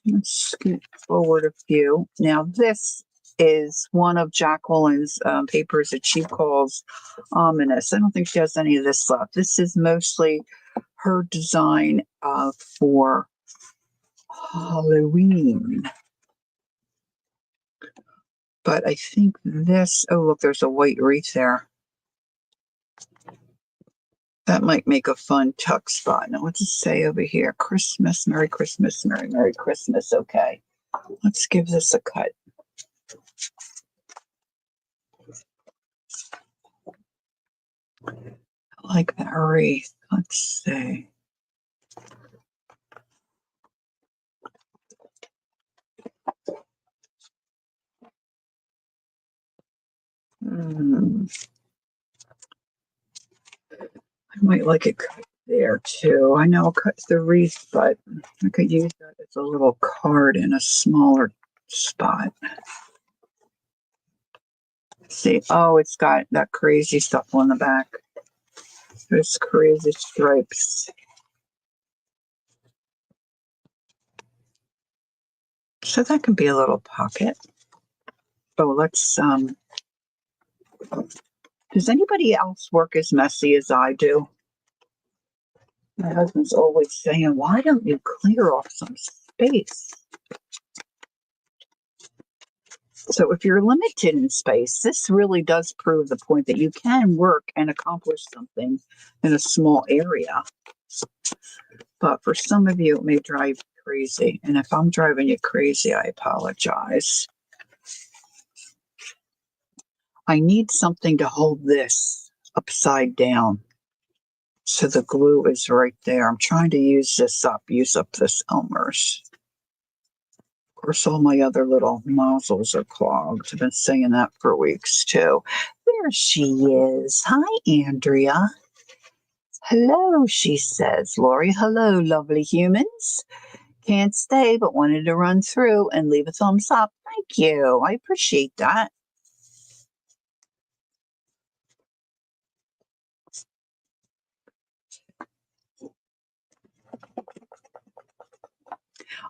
let's scoot forward a few. Now, this is one of Jacqueline's papers that she calls ominous. I don't think she has any of this left. This is mostly her design for Halloween. But I think this, oh, look, there's a white wreath there. That might make a fun tuck spot. Now, what's it say over here? Christmas, Merry Christmas, Merry Christmas. Okay, let's give this a cut. I like that wreath. Let's see. I might like it cut there too. I know I'll cut the wreath, but I could use that as a little card in a smaller spot. See, oh, it's got that crazy stuff on the back. There's crazy stripes. So that can be a little pocket. Oh, let's, does anybody else work as messy as I do? My husband's always saying, why don't you clear off some space? So if you're limited in space, this really does prove the point that you can work and accomplish something in a small area. But for some of you, it may drive you crazy. And if I'm driving you crazy, I apologize. I need something to hold this upside down. So the glue is right there. I'm trying to use up this Elmer's. Of course, all my other little nozzles are clogged. I've been saying that for weeks too. There she is. Hi, Andrea. Hello, she says. Lori, hello, lovely humans. Can't stay, but wanted to run through and leave a thumbs up. Thank you. I appreciate that.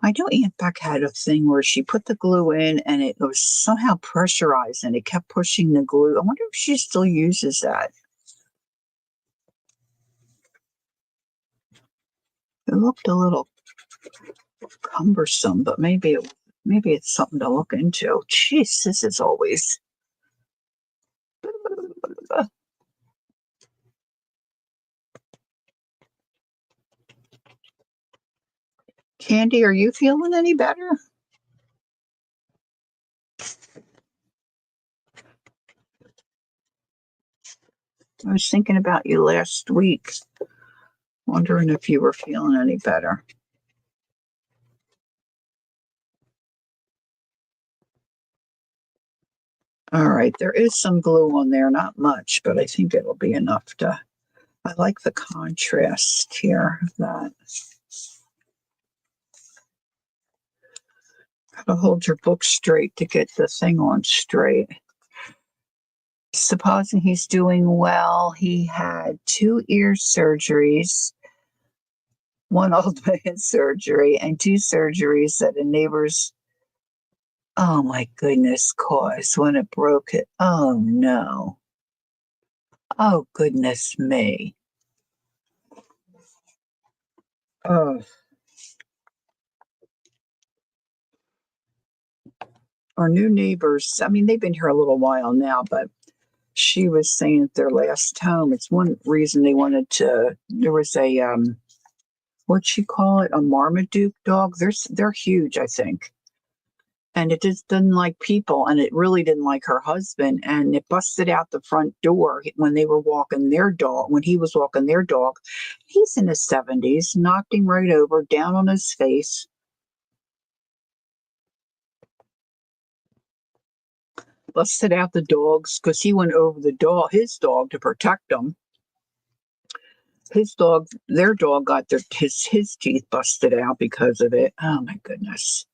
I know Aunt Beck had a thing where she put the glue in and it was somehow pressurized and it kept pushing the glue. I wonder if she still uses that. It looked a little cumbersome, but maybe it's something to look into. Jeez, this is always. Candy, are you feeling any better? I was thinking about you last week, wondering if you were feeling any better. All right, there is some glue on there, not much, but I think it'll be enough to. I like the contrast here of that. Gotta hold your book straight to get the thing on straight. Supposing he's doing well, he had 2 ear surgeries, 1 old man surgery, and 2 surgeries that a neighbor's, oh my goodness, caused when it broke it. Oh no. Oh goodness me. Oh. Our new neighbors, I mean, they've been here a little while now, but she was saying at their last home, it's one reason they wanted to, there was a, what'd she call it? A Marmaduke dog. They're huge, I think. And it just didn't like people, and it really didn't like her husband. And it busted out the front door when they were walking their dog. When he was walking their dog, he's in his 70s, knocked him right over, down on his face. Busted out the dogs because he went over his dog to protect them. His dog, their dog, got his teeth busted out because of it. Oh my goodness.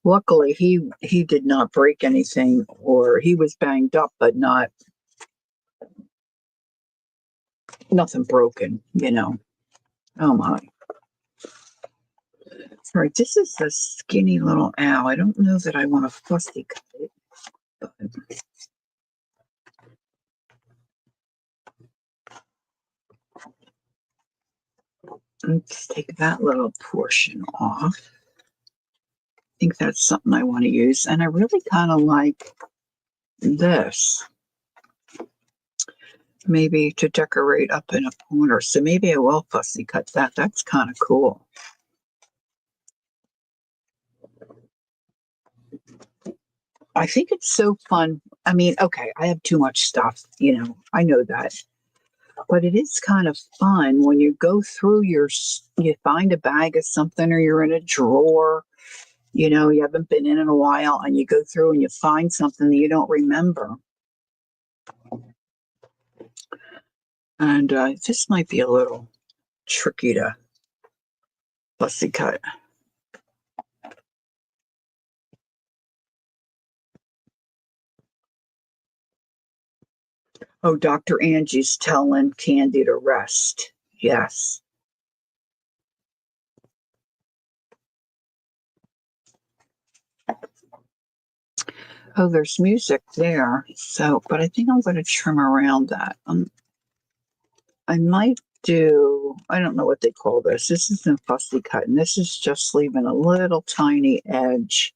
Luckily, he did not break anything, or he was banged up, but nothing broken, you know. Oh my. All right, this is a skinny little owl. I don't know that I want to fussy cut it, but let's take that little portion off. I think that's something I want to use, and I really kind of like this. Maybe to decorate up in a corner. So maybe I will fussy cut that. That's kind of cool. I think it's so fun. I mean, okay, I have too much stuff, I know that. But it is kind of fun when you go through you find a bag of something, or you're in a drawer, you haven't been in a while, and you go through and you find something that you don't remember. And this might be a little tricky to fussy cut. Oh, Dr. Angie's telling Candy to rest. Yes. Oh, there's music there. So, but I think I'm going to trim around that. I might I don't know what they call this. This isn't fussy cut, and this is just leaving a little tiny edge.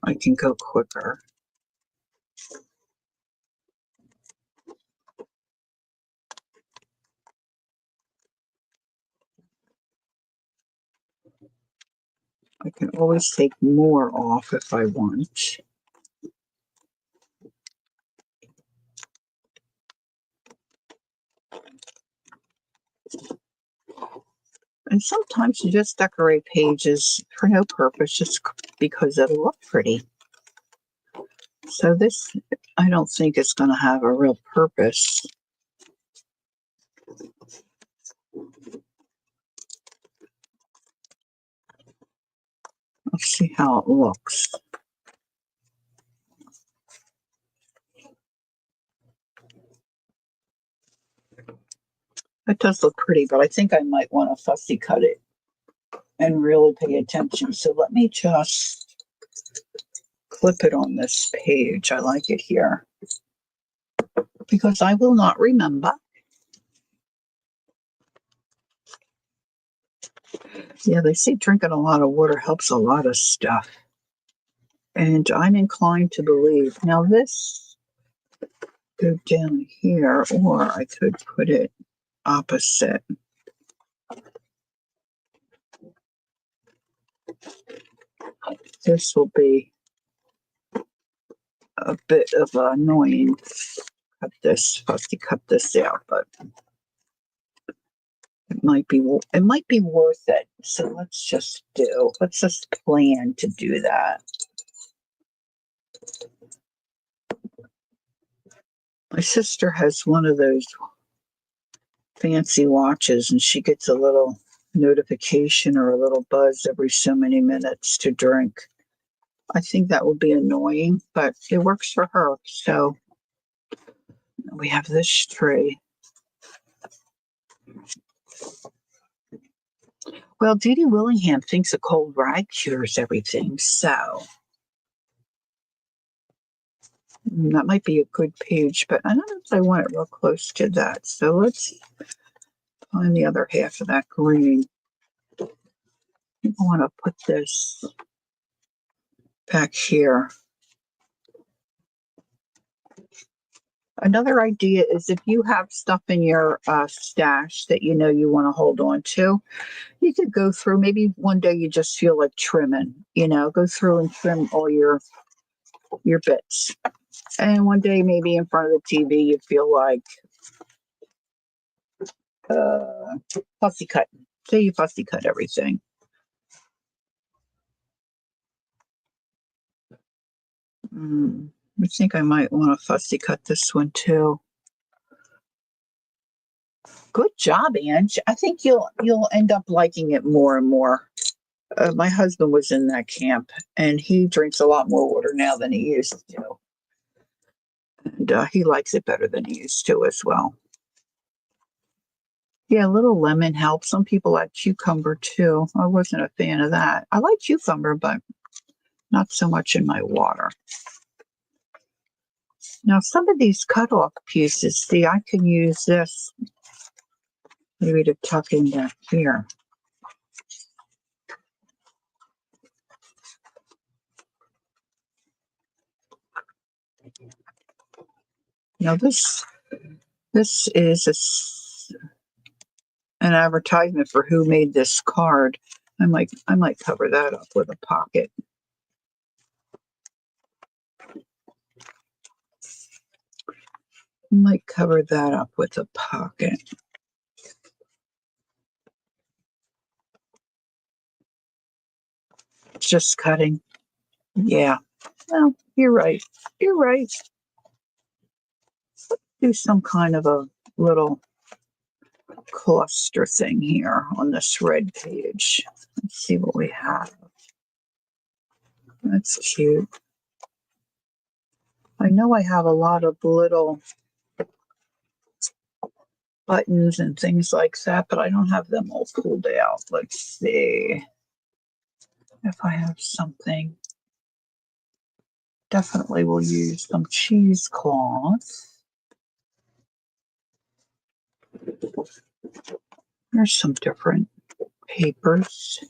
I can go quicker. I can always take more off if I want. And sometimes you just decorate pages for no purpose, just because it'll look pretty. So this, I don't think it's going to have a real purpose. Let's see how it looks. It does look pretty, but I think I might want to fussy cut it and really pay attention. So let me just clip it on this page. I like it here because I will not remember. Yeah, they say drinking a lot of water helps a lot of stuff. And I'm inclined to believe. Now, this go down here, or I could put it opposite. This will be a bit of annoying. Supposed to cut this out, but it might be worth it. So let's just plan to do that. My sister has one of those fancy watches, and she gets a little notification or a little buzz every so many minutes to drink. I think that would be annoying, but it works for her. So we have this tree. Well, Dee Dee Willingham thinks a cold rag cures everything, so that might be a good page, but I don't know if I want it real close to that. So let's find the other half of that green. I want to put this back here. Another idea is if you have stuff in your stash that you know you want to hold on to, you could go through. Maybe one day you just feel like trimming, go through and trim all your bits. And one day maybe in front of the TV you feel like fussy cutting. Say you fussy cut everything. I think I might want to fussy cut this one too. Good job, Ange. I think you'll end up liking it more and more. My husband was in that camp, and he drinks a lot more water now than he used to. And he likes it better than he used to as well. Yeah, a little lemon helps. Some people like cucumber too. I wasn't a fan of that. I like cucumber, but not so much in my water. Now, some of these cutoff pieces, see, I can use this maybe to tuck in back here. Now, this is an advertisement for who made this card. I might cover that up with a pocket. Might cover that up with a pocket. Just cutting. Yeah. Well, you're right. You're right. Do some kind of a little cluster thing here on this red page. Let's see what we have. That's cute. I know I have a lot of little buttons and things like that, but I don't have them all pulled out. Let's see if I have something. Definitely will use some cheesecloth. There's some different papers.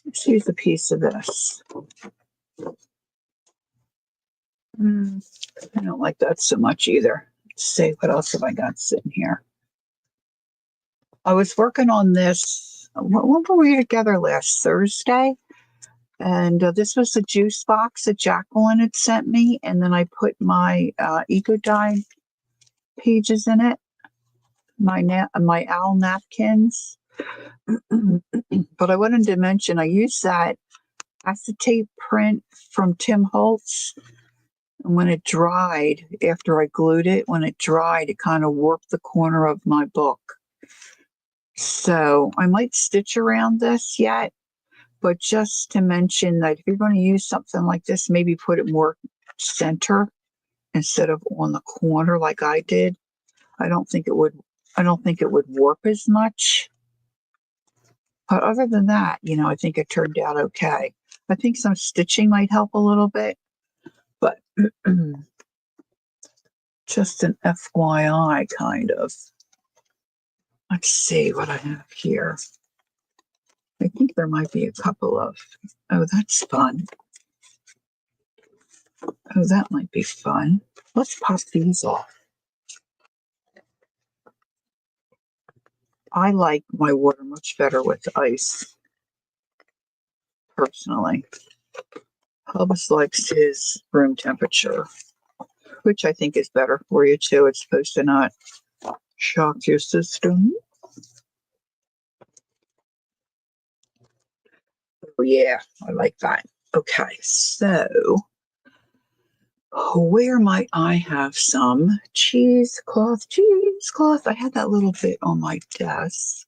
Let's use a piece of this. I don't like that so much either. Let's see, what else have I got sitting here? I was working on this. When were we together last Thursday? And this was the juice box that Jacqueline had sent me. And then I put my EcoDye pages in it, my owl napkins. But I wanted to mention I used that acetate print from Tim Holtz. And when it dried, after I glued it, when it dried, it kind of warped the corner of my book. So I might stitch around this yet, but just to mention that if you're going to use something like this, maybe put it more center instead of on the corner like I did. I don't think it would warp as much. But other than that, I think it turned out okay. I think some stitching might help a little bit, but Just an FYI kind of. Let's see what I have here. I think there might be a couple of, oh, that's fun. Oh, that might be fun. Let's pop these off. I like my water much better with ice, personally. Hubs likes his room temperature, which I think is better for you too. It's supposed to not shock your system. Oh yeah, I like that. Okay, so where might I have some cheesecloth? Cheesecloth. I had that little bit on my desk.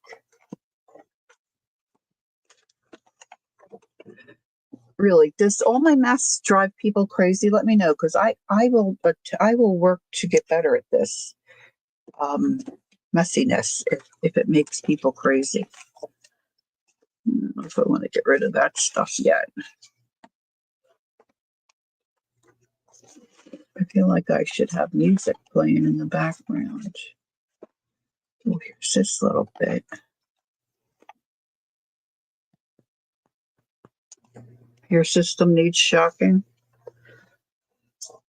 Really, does all my mess drive people crazy? Let me know, because I will work to get better at this messiness if it makes people crazy. I don't know if I want to get rid of that stuff yet. I feel like I should have music playing in the background. Oh, here's this little bit. Your system needs shocking.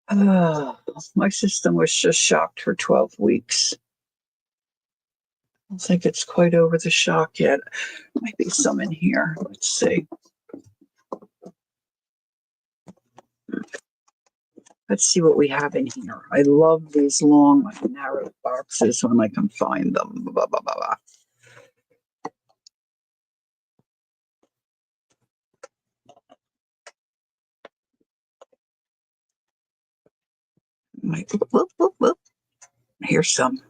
My system was just shocked for 12 weeks. I don't think it's quite over the shock yet. Might be some in here. Let's see. Let's see what we have in here. I love these long, narrow boxes when I can find them. Blah, blah, blah, blah. Whoop, whoop, whoop. Here's some.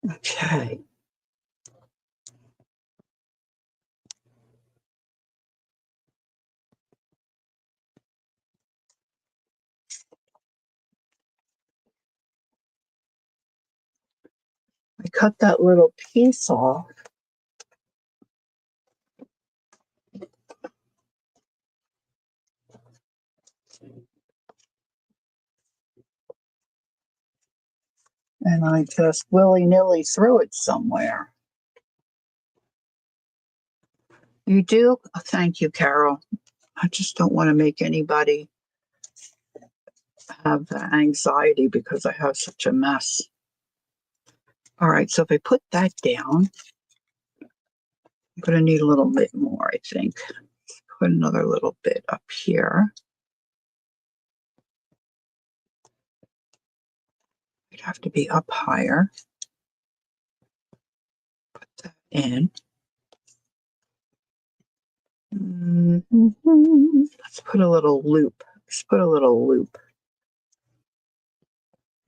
Okay. I cut that little piece off. And I just willy-nilly threw it somewhere. You do? Oh, thank you, Carol. I just don't want to make anybody have anxiety because I have such a mess. All right, so if I put that down, I'm going to need a little bit more, I think. Put another little bit up here. It'd have to be up higher. Put that in. Let's put a little loop. Let's put a little loop.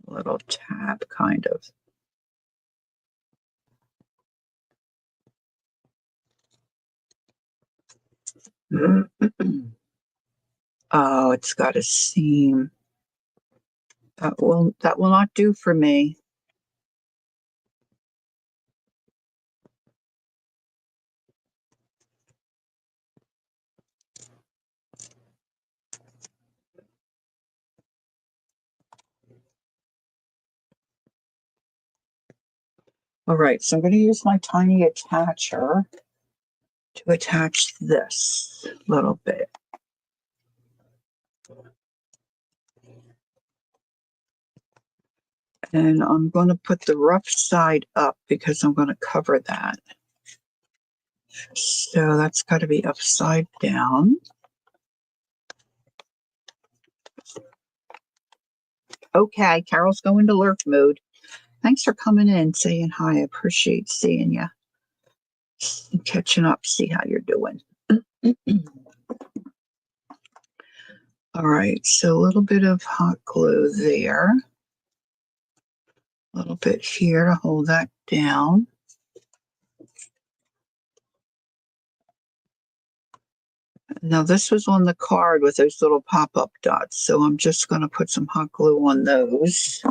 A little tab, kind of. Oh, it's got a seam. That will not do for me. All right, so I'm going to use my tiny attacher to attach this little bit. And I'm going to put the rough side up because I'm going to cover that. So that's got to be upside down. Okay, Carol's going to lurk mode. Thanks for coming in, saying hi. I appreciate seeing you. Catching up, see how you're doing. All right, so a little bit of hot glue there. A little bit here to hold that down. Now this was on the card with those little pop-up dots, so I'm just going to put some hot glue on those.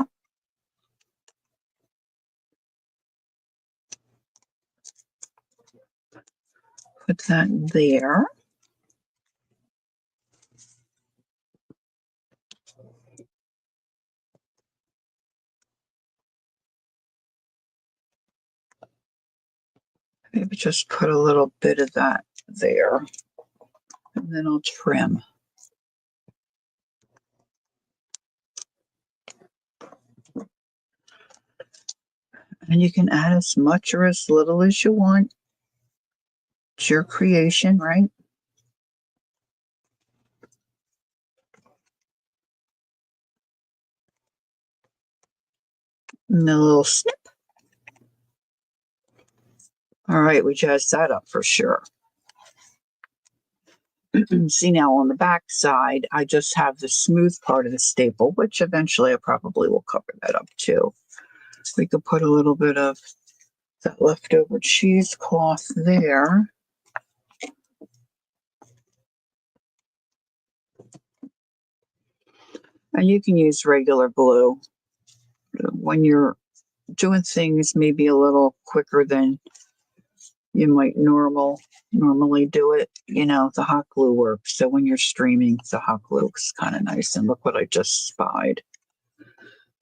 put that there. Maybe just put a little bit of that there, and then I'll trim. And you can add as much or as little as you want. It's your creation, right? And a little snip. All right, we jazzed that up for sure. See, now on the back side, I just have the smooth part of the staple, which eventually I probably will cover that up too. We could put a little bit of that leftover cheesecloth there. And you can use regular glue. When you're doing things maybe a little quicker than you might normally do it, the hot glue works. So when you're streaming, the hot glue is kind of nice. And look what I just spied.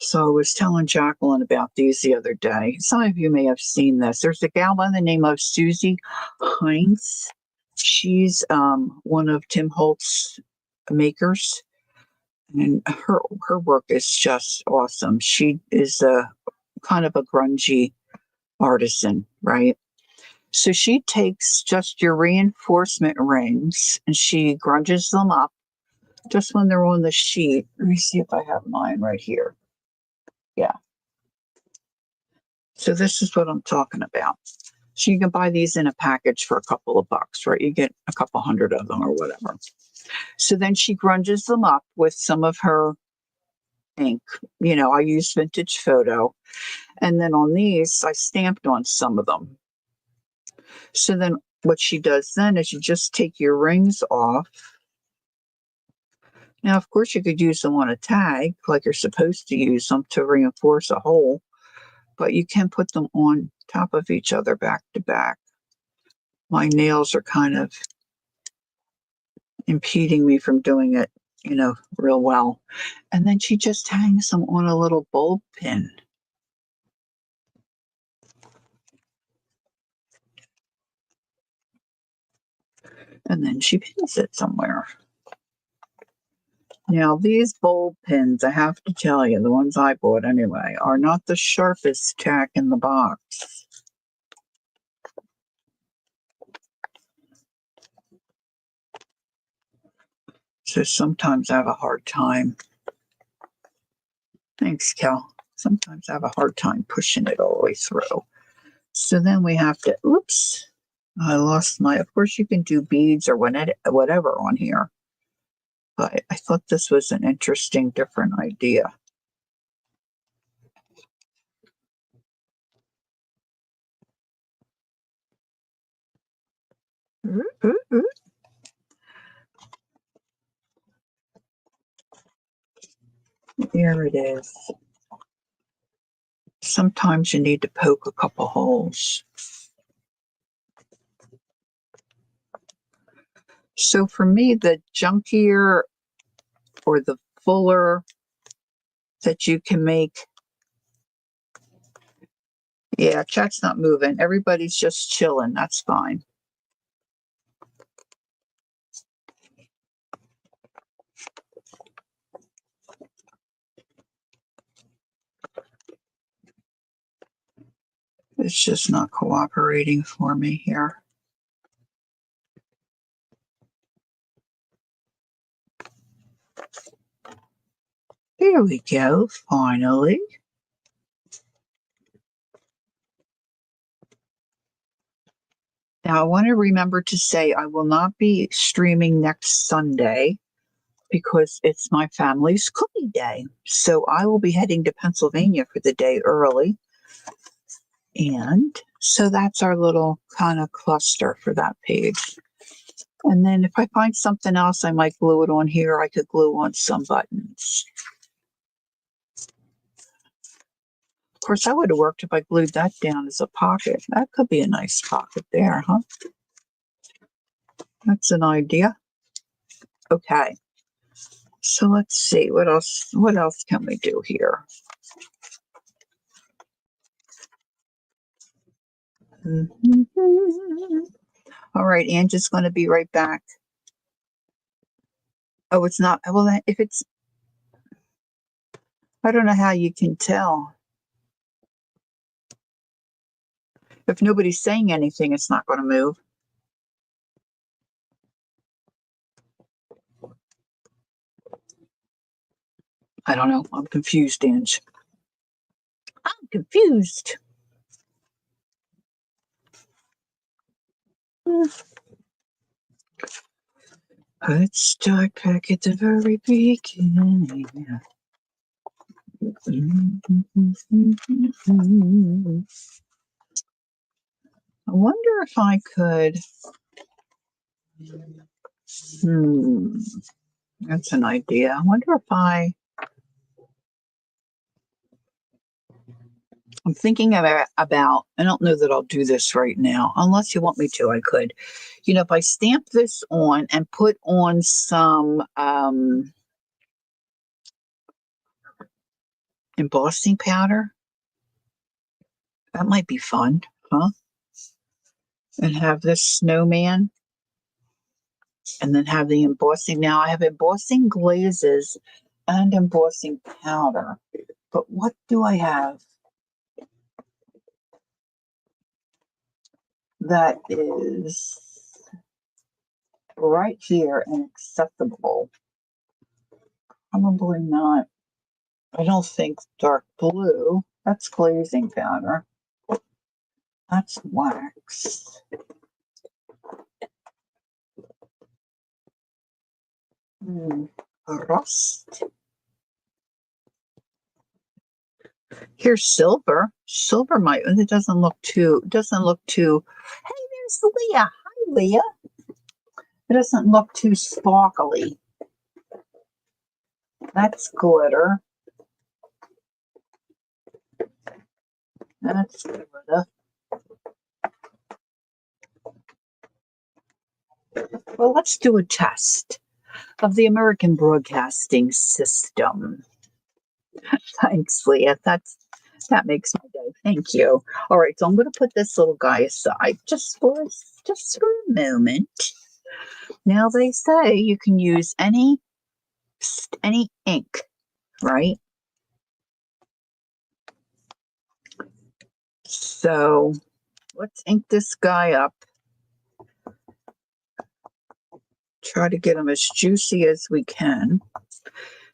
So I was telling Jacqueline about these the other day. Some of you may have seen this. There's a gal by the name of Susie Heinz. She's one of Tim Holtz's makers, and her work is just awesome. She is a kind of a grungy artisan, right? So she takes just your reinforcement rings and she grunges them up just when they're on the sheet. Let me see if I have mine right here. Yeah. So this is what I'm talking about. So you can buy these in a package for a couple of bucks, right? You get a couple hundred of them or whatever. So then she grunges them up with some of her ink. I use Vintage Photo. And then on these, I stamped on some of them. So then what she does then is you just take your rings off. Now, of course, you could use them on a tag like you're supposed to use them to reinforce a hole, but you can put them on top of each other back to back. My nails are kind of impeding me from doing it, real well. And then she just hangs them on a little bulb pin. And then she pins it somewhere. Now, these bulb pins, I have to tell you, the ones I bought anyway, are not the sharpest tack in the box. So sometimes I have a hard time. Thanks, Cal. Sometimes I have a hard time pushing it all the way through. So then we have to, oops, I lost of course you can do beads or whatever on here. But I thought this was an interesting, different idea. Here it is. Sometimes you need to poke a couple holes. So for me, the junkier or the fuller that you can make. Yeah, chat's not moving. Everybody's just chilling. That's fine. It's just not cooperating for me here. Here we go, finally. Now, I want to remember to say I will not be streaming next Sunday because it's my family's cookie day. So I will be heading to Pennsylvania for the day early. And so that's our little kind of cluster for that page. And then if I find something else, I might glue it on here. I could glue on some buttons. Of course, that would have worked if I glued that down as a pocket. That could be a nice pocket there, huh? That's an idea. Okay. So let's see what else can we do here? All right, Angie's going to be right back. Oh, it's not. Well, if it's, I don't know how you can tell. If nobody's saying anything, it's not going to move. I don't know. I'm confused, Ange. I'm confused. Let's start back at the very beginning. I wonder if I could. That's an idea. I wonder if I'm thinking about, I don't know that I'll do this right now. Unless you want me to, I could. If I stamp this on and put on some embossing powder, that might be fun, huh? And have this snowman and then have the embossing. Now I have embossing glazes and embossing powder, but what do I have that is right here and acceptable? Probably not. I don't think dark blue. That's glazing powder. That's wax. Rust. Here's silver. Silver might. It doesn't look too. Hey, there's Leah. Hi, Leah. It doesn't look too sparkly. That's glitter. That's glitter. Well, let's do a test of the American Broadcasting System. Thanks, Leah. That makes my day. Thank you. All right, so I'm going to put this little guy aside just for a moment. Now they say you can use any ink, right? So let's ink this guy up. Try to get them as juicy as we can.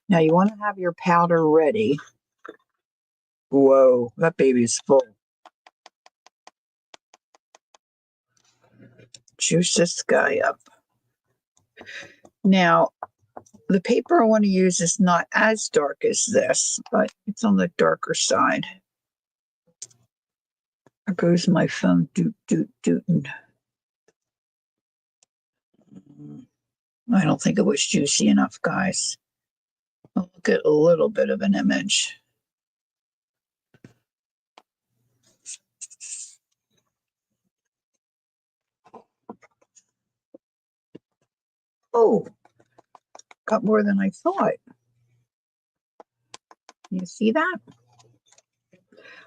Now you want to have your powder ready. Whoa, that baby's full. Juice this guy up. Now, the paper I want to use is not as dark as this, but it's on the darker side. There goes my phone. Doot, doot, dootin'. I don't think it was juicy enough, guys. I'll get a little bit of an image. Oh, got more than I thought. You see that?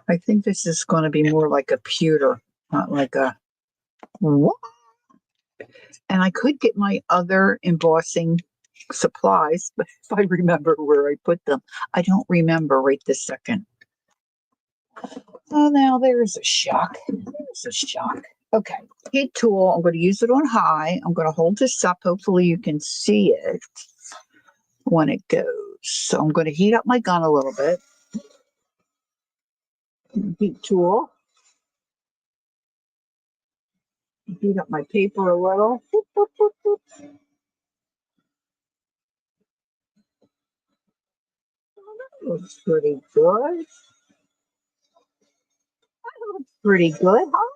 I think this is going to be more like a pewter, not like a what? And I could get my other embossing supplies, but if I remember where I put them, I don't remember right this second. Oh, now there's a shock. There's a shock. Okay, heat tool. I'm going to use it on high. I'm going to hold this up. Hopefully you can see it when it goes. So I'm going to heat up my gun a little bit. Heat tool. Heat up my paper a little. Boop, boop, boop, boop. That looks pretty good. That looks pretty good, huh?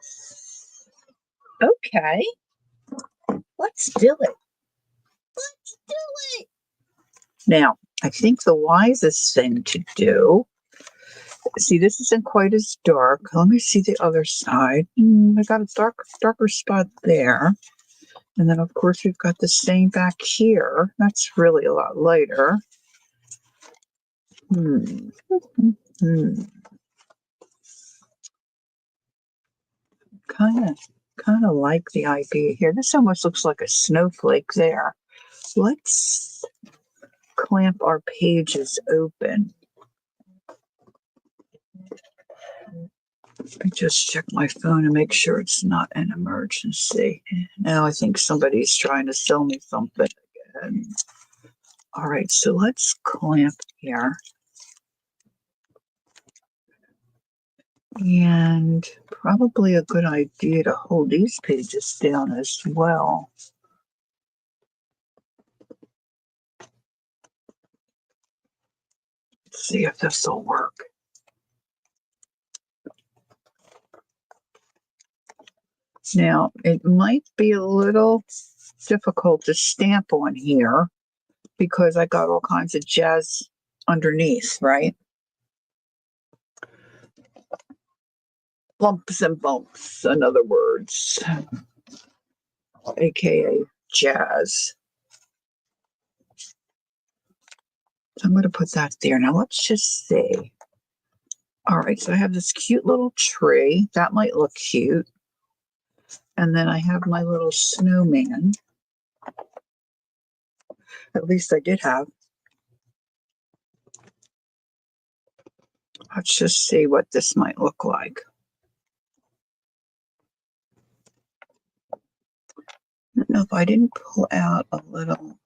Okay. Let's do it. Let's do it. Now, I think the wisest thing to do, see, this isn't quite as dark. Let me see the other side. I got a darker spot there. And then, of course, we've got the same back here. That's really a lot lighter. Hmm. Hmm. Kind of like the idea here. This almost looks like a snowflake there. Let's clamp our pages open. Let me just check my phone and make sure it's not an emergency. Now I think somebody's trying to sell me something again. All right, so let's clamp here. And probably a good idea to hold these pages down as well. Let's see if this will work. Now, it might be a little difficult to stamp on here because I got all kinds of jazz underneath, right? Lumps and bumps, in other words, aka jazz. So I'm going to put that there. Now let's just see. All right, so I have this cute little tree. That might look cute. And then I have my little snowman. At least I did have. Let's just see what this might look like. I don't know if I didn't pull out a little,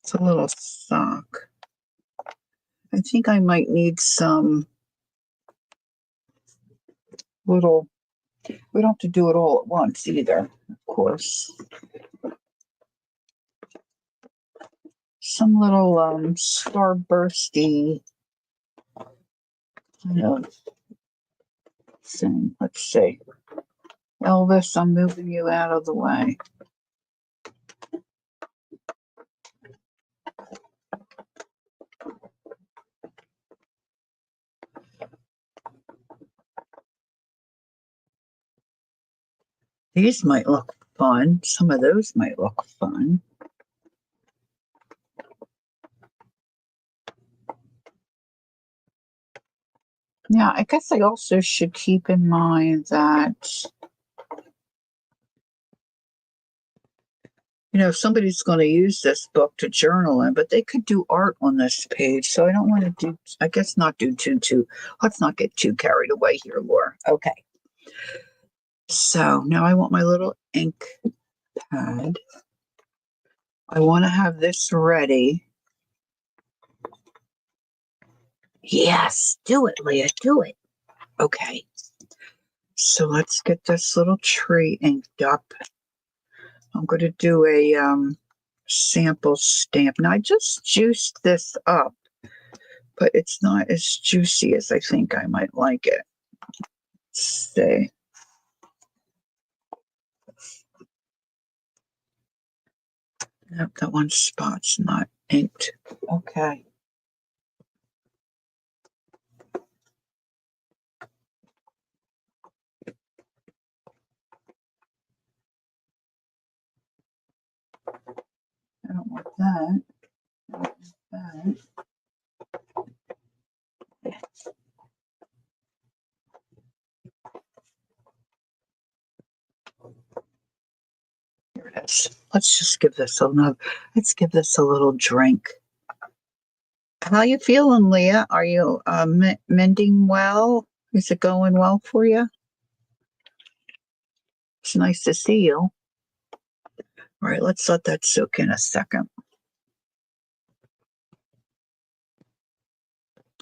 it's a little sock. I think I might need some little, we don't have to do it all at once either, of course. Some little starbursty kind of thing. Let's see. Elvis, I'm moving you out of the way. These might look fun. Some of those might look fun. Yeah, I guess I also should keep in mind that, you know, somebody's going to use this book to journal in, but they could do art on this page. So I don't want to do, I guess not do too, let's not get too carried away here, Laura. Okay. So now I want my little ink pad. I want to have this ready. Yes, do it, Leah, do it. Okay. So let's get this little tree inked up. I'm going to do a sample stamp. Now, I just juiced this up, but it's not as juicy as I think I might like it. Let's see. Nope, that one spot's not inked. Okay. I don't want that. I don't want that. Here it is. Let's just give this let's give this a little drink. How you feeling, Leah? Are you mending well? Is it going well for you? It's nice to see you. All right, let's let that soak in a second.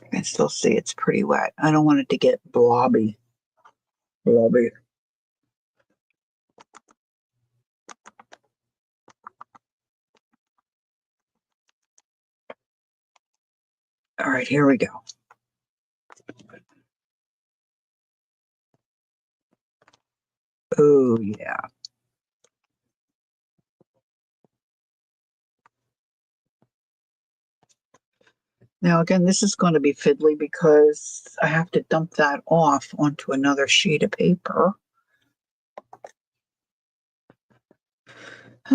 I can still see it's pretty wet. I don't want it to get blobby. Blobby. All right, here we go. Oh, yeah. Now, again, this is going to be fiddly because I have to dump that off onto another sheet of paper.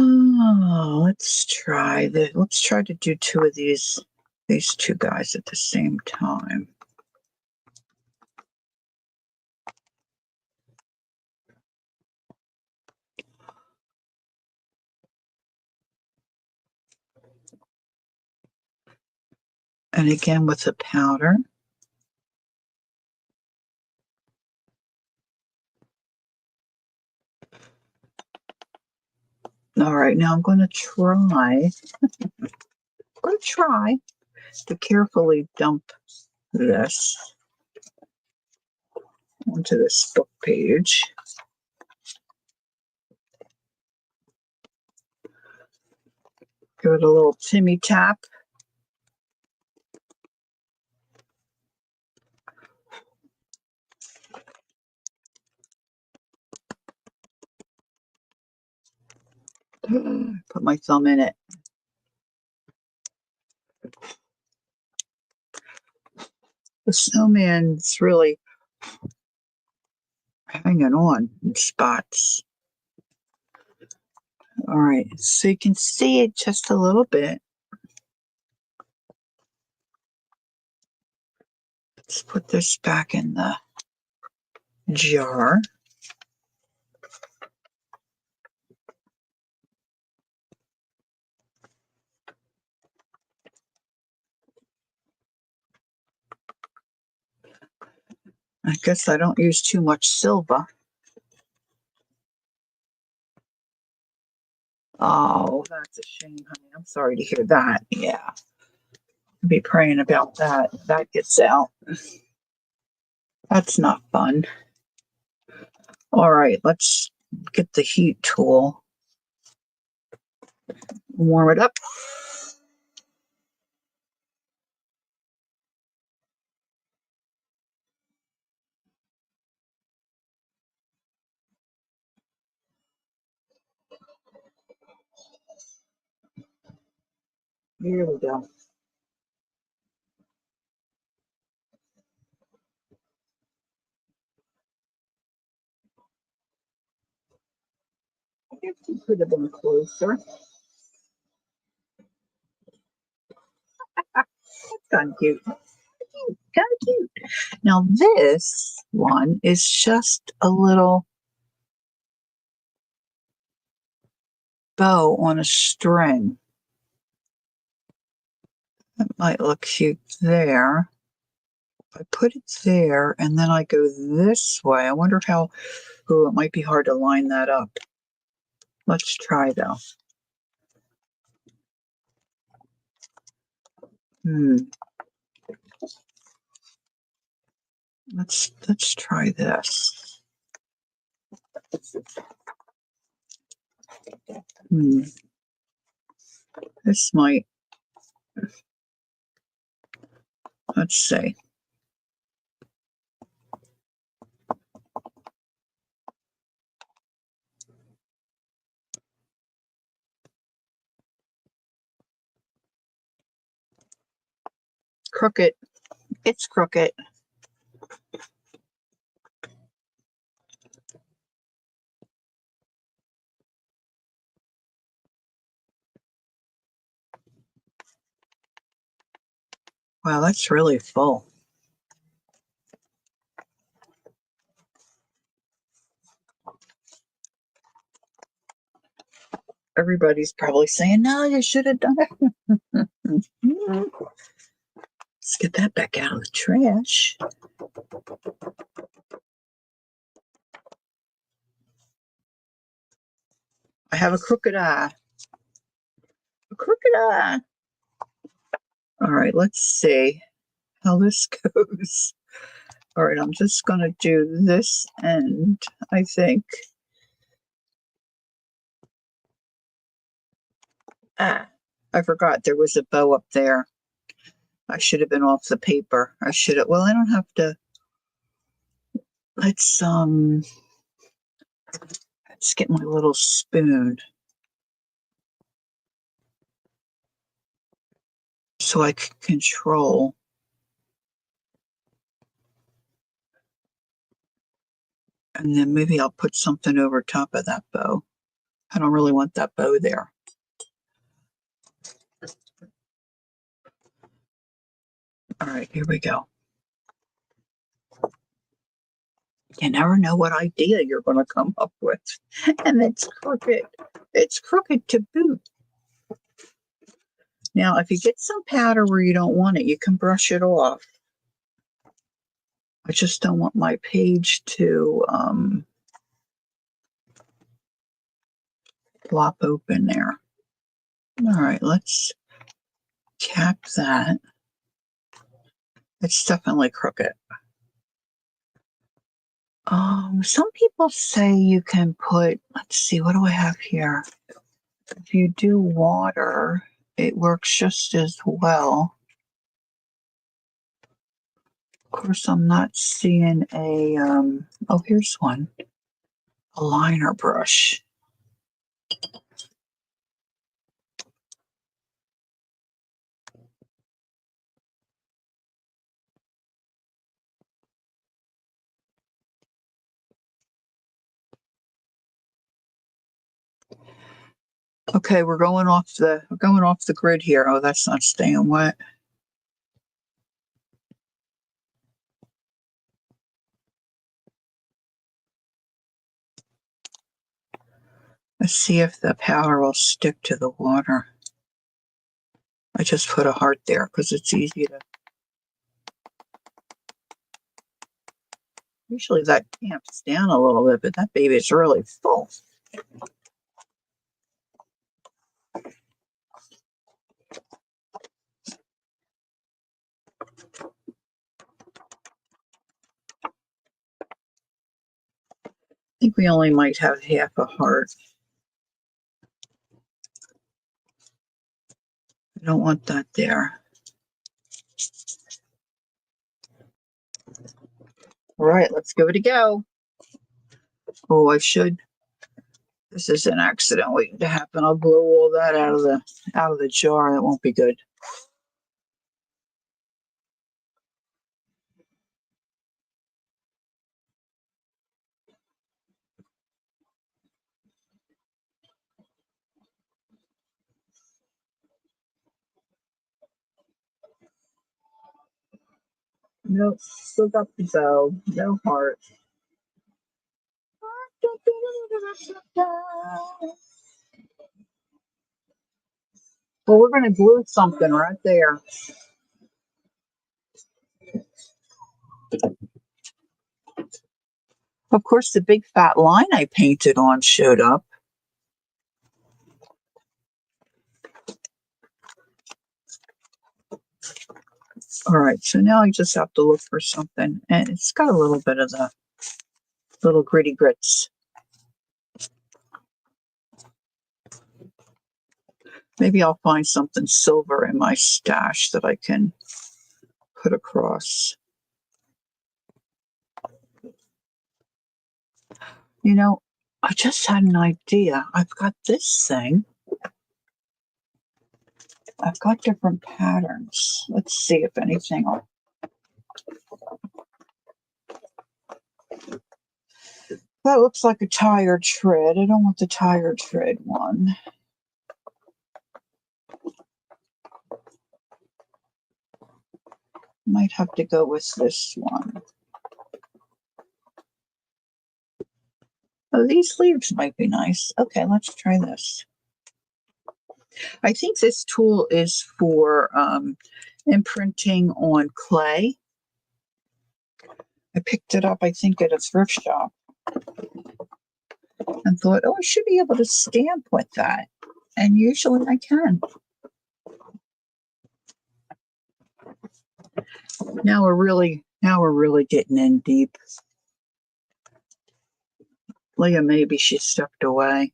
Oh, let's try to do two of these two guys at the same time. And again with the powder. All right, now I'm going to try to carefully dump this onto this book page. Give it a little Timmy tap. Put my thumb in it. The snowman's really hanging on in spots. All right, so you can see it just a little bit. Let's put this back in the jar. I guess I don't use too much silver. Oh, that's a shame, honey. I'm sorry to hear that. Yeah. I'll be praying about that. That gets out. That's not fun. All right, let's get the heat tool. Warm it up. Here we go. It could have been closer. It's kind of cute. Kind of cute. Now this one is just a little bow on a string. That might look cute there. I put it there and then I go this way. I wonder how, it might be hard to line that up. Let's try though. Let's try this. This might, let's see. Crooked. It's crooked. Wow, that's really full. Everybody's probably saying, no, you should have done it. Let's get that back out of the trash. I have a crooked eye. A crooked eye. All right, let's see how this goes. All right, I'm just going to do this end, I think. I forgot there was a bow up there. I should have been off the paper. Well, I don't have to. Let's get my little spoon so I can control. And then maybe I'll put something over top of that bow. I don't really want that bow there. All right, here we go. You never know what idea you're going to come up with. And it's crooked. It's crooked to boot. Now, if you get some powder where you don't want it, you can brush it off. I just don't want my page to flop open there. All right, let's cap that. It's definitely crooked. Some people say you can put, let's see, what do I have here? If you do water, it works just as well. Of course, I'm not seeing a, oh, here's one, a liner brush. Okay, we're going off the grid here. Oh, that's not staying wet. Let's see if the powder will stick to the water. I just put a heart there because it's easy to. Usually that tamps down a little bit, but that baby is really full. I think we only might have half a heart. I don't want that there. All right, let's give it a go. Oh, I should. This is an accident waiting to happen. I'll blow all that out of the jar. That won't be good. Nope, still got the bow. No heart. Well, we're going to glue something right there. Of course, the big fat line I painted on showed up. All right, so now I just have to look for something. And it's got a little bit of the little gritty grits. Maybe I'll find something silver in my stash that I can put across. You know, I just had an idea. I've got this thing. I've got different patterns. Let's see if anything will. That looks like a tire tread. I don't want the tire tread one. Might have to go with this one. Oh, these leaves might be nice. Okay, let's try this. I think this tool is for imprinting on clay. I picked it up, I think, at a thrift shop and thought, oh, I should be able to stamp with that. And usually I can. Now we're really getting in deep. Leah, maybe she stepped away.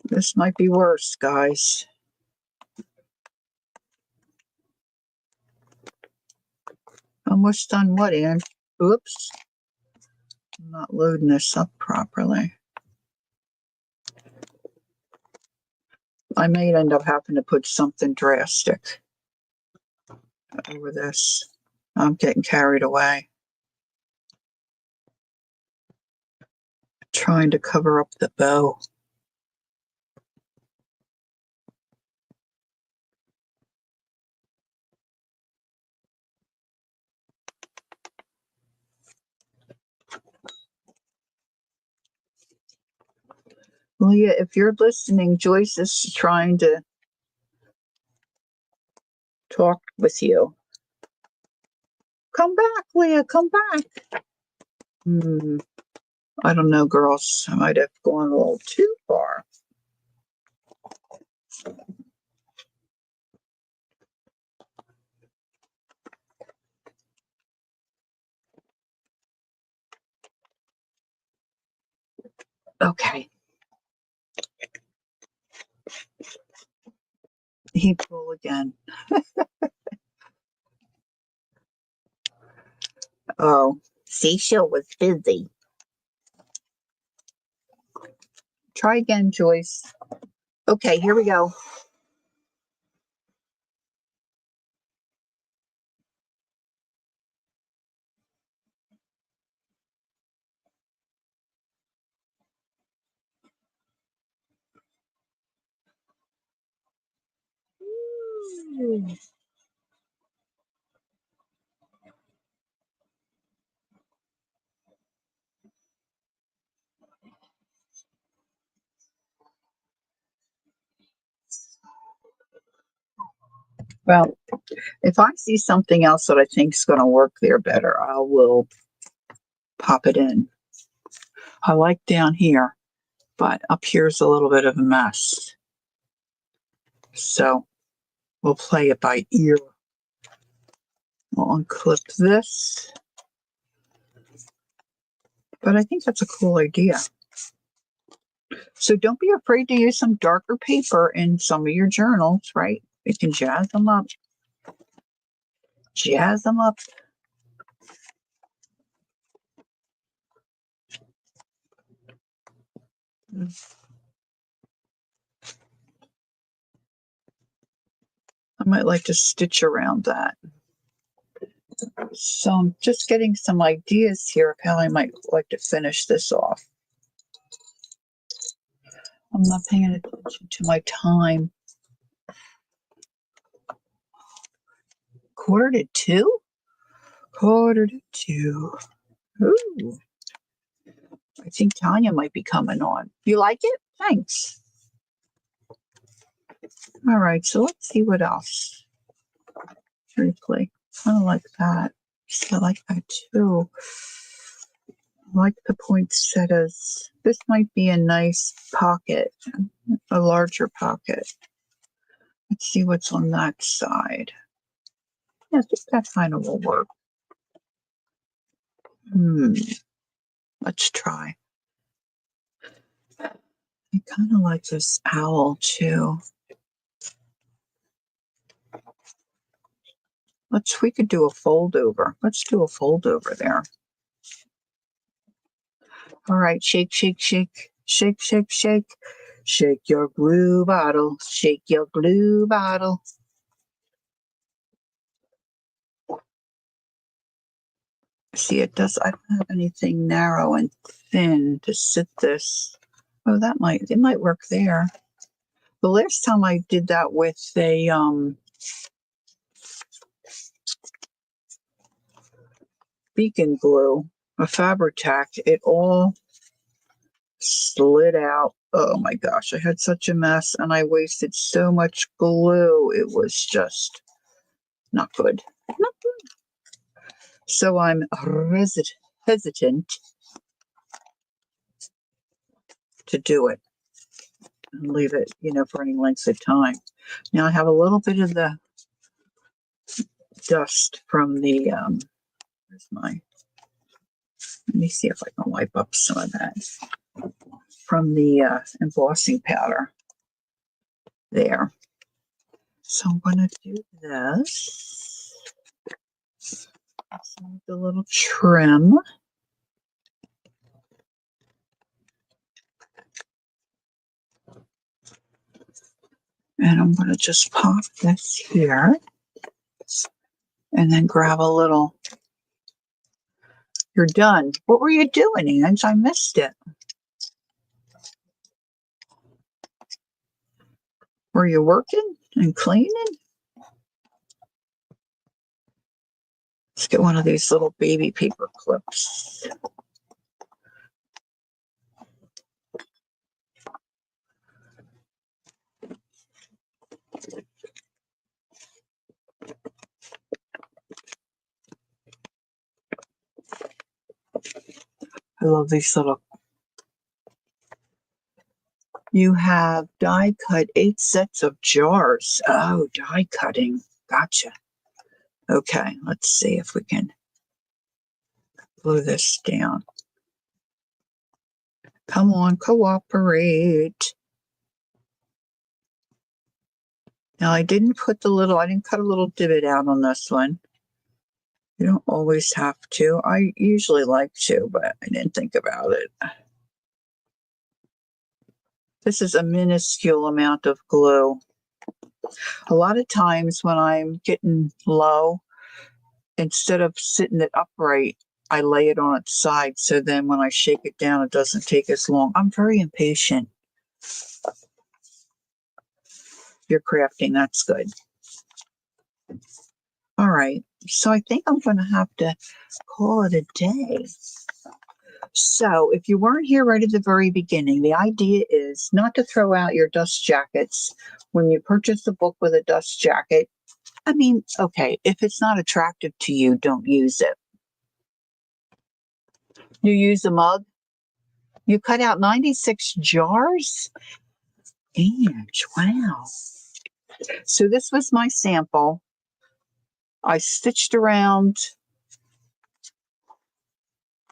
This might be worse, guys. Almost done what, Ann? Oops. I'm not loading this up properly. I may end up having to put something drastic over this. I'm getting carried away. Trying to cover up the bow. Leah, if you're listening, Joyce is trying to talk with you. Come back, Leah, come back. I don't know, girls. I might have gone a little too far. Okay. He pulled again. Oh, Seashell was busy. Try again, Joyce. Okay, here we go. Well, if I see something else that I think is going to work there better, I will pop it in. I like down here, but up here's a little bit of a mess. So we'll play it by ear. We'll unclip this. But I think that's a cool idea. So don't be afraid to use some darker paper in some of your journals, right? You can jazz them up. Jazz them up. I might like to stitch around that. So I'm just getting some ideas here of how I might like to finish this off. I'm not paying attention to my time. 1:45? 1:45. Ooh. I think Tanya might be coming on. You like it? Thanks. All right, so let's see what else. Briefly. Kind of like that. I like that too. I like the poinsettias. This might be a nice pocket, a larger pocket. Let's see what's on that side. Yeah, I think that kind of will work. Let's try. I kind of like this owl too. We could do a fold over. Let's do a fold over there. All right, shake, shake, shake, shake, shake, shake. Shake your glue bottle, shake your glue bottle. See, I don't have anything narrow and thin to sit this. Oh, it might work there. The last time I did that with a beacon glue, a Fabri-Tac, it all slid out. Oh my gosh, I had such a mess and I wasted so much glue. It was just not good. Not good. So I'm hesitant to do it and leave it, for any length of time. Now I have a little bit of the dust from the, let me see if I can wipe up some of that from the embossing powder there. So I'm going to do this. So the little trim. And I'm going to just pop this here and then grab a little. You're done. What were you doing, Ange? I missed it. Were you working and cleaning? Let's get one of these little baby paper clips. I love these little. You have die cut 8 sets of jars. Oh, die cutting. Gotcha. Okay, let's see if we can glue this down. Come on, cooperate. Now I didn't cut a little divot out on this one. You don't always have to. I usually like to, but I didn't think about it. This is a minuscule amount of glue. A lot of times when I'm getting low, instead of sitting it upright, I lay it on its side. So then when I shake it down, it doesn't take as long. I'm very impatient. You're crafting, that's good. All right, so I think I'm going to have to call it a day. So if you weren't here right at the very beginning, the idea is not to throw out your dust jackets. When you purchase a book with a dust jacket, I mean, okay, if it's not attractive to you, don't use it. You use a mug. You cut out 96 jars? And wow. So this was my sample. I stitched around.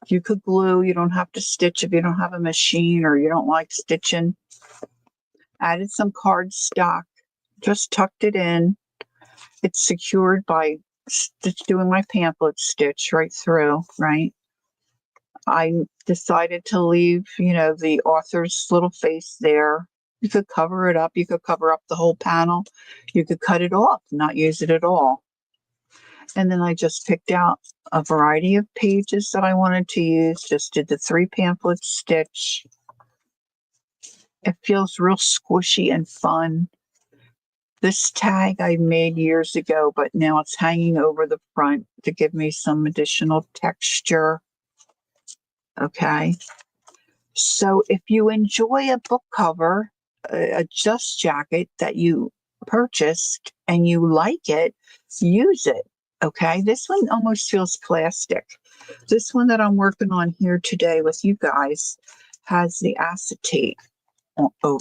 You could glue. You don't have to stitch if you don't have a machine or you don't like stitching. Added some cardstock. Just tucked it in. It's secured by doing my pamphlet stitch right through, right? I decided to leave, the author's little face there. You could cover it up. You could cover up the whole panel. You could cut it off, not use it at all. And then I just picked out a variety of pages that I wanted to use. Just did the 3 pamphlet stitch. It feels real squishy and fun. This tag I made years ago, but now it's hanging over the front to give me some additional texture. Okay. So if you enjoy a book cover, a dust jacket that you purchased and you like it, use it. Okay. This one almost feels plastic. This one that I'm working on here today with you guys has the acetate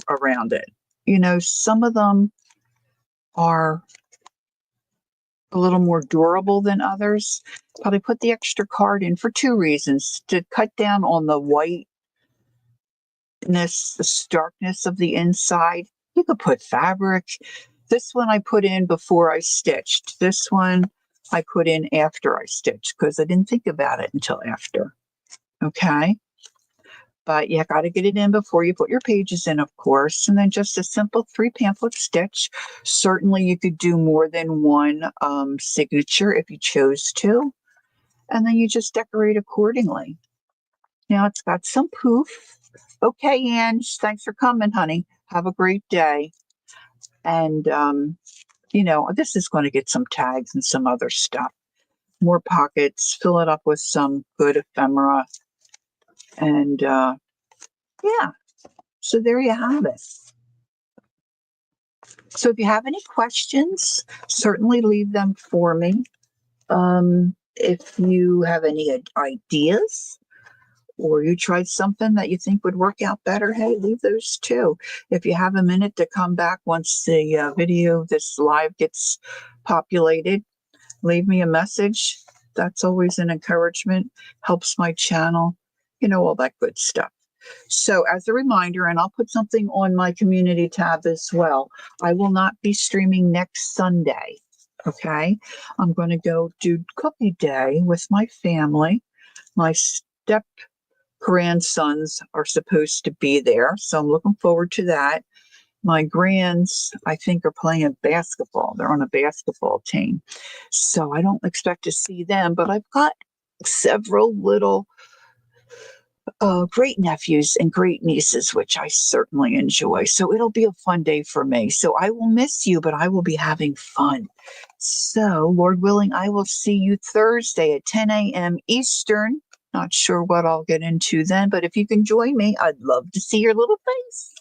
around it. Some of them are a little more durable than others, but I put the extra card in for 2 reasons: to cut down on the whiteness, the starkness of the inside. You could put fabric. This one I put in before I stitched. This one I put in after I stitched because I didn't think about it until after. Okay. But you got to get it in before you put your pages in, of course. And then just a simple 3 pamphlet stitch. Certainly you could do more than one signature if you chose to. And then you just decorate accordingly. Now it's got some poof. Okay, Ange, thanks for coming, honey. Have a great day. And, this is going to get some tags and some other stuff. More pockets. Fill it up with some good ephemera. And, yeah, so there you have it. So if you have any questions, certainly leave them for me. If you have any ideas or you tried something that you think would work out better, hey, leave those too. If you have a minute to come back once the this live gets populated, leave me a message. That's always an encouragement, helps my channel, all that good stuff. So as a reminder, and I'll put something on my community tab as well, I will not be streaming next Sunday. Okay. I'm going to go do cookie day with my family. My step grandsons are supposed to be there, so I'm looking forward to that. My grands, I think, are playing basketball. They're on a basketball team. So I don't expect to see them, but I've got several little great nephews and great nieces, which I certainly enjoy. So it'll be a fun day for me. So I will miss you, but I will be having fun. So, Lord willing, I will see you Thursday at 10 a.m. Eastern. Not sure what I'll get into then, but if you can join me, I'd love to see your little face.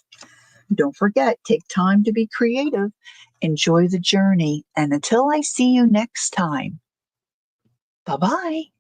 Don't forget, take time to be creative. Enjoy the journey. And until I see you next time, bye bye.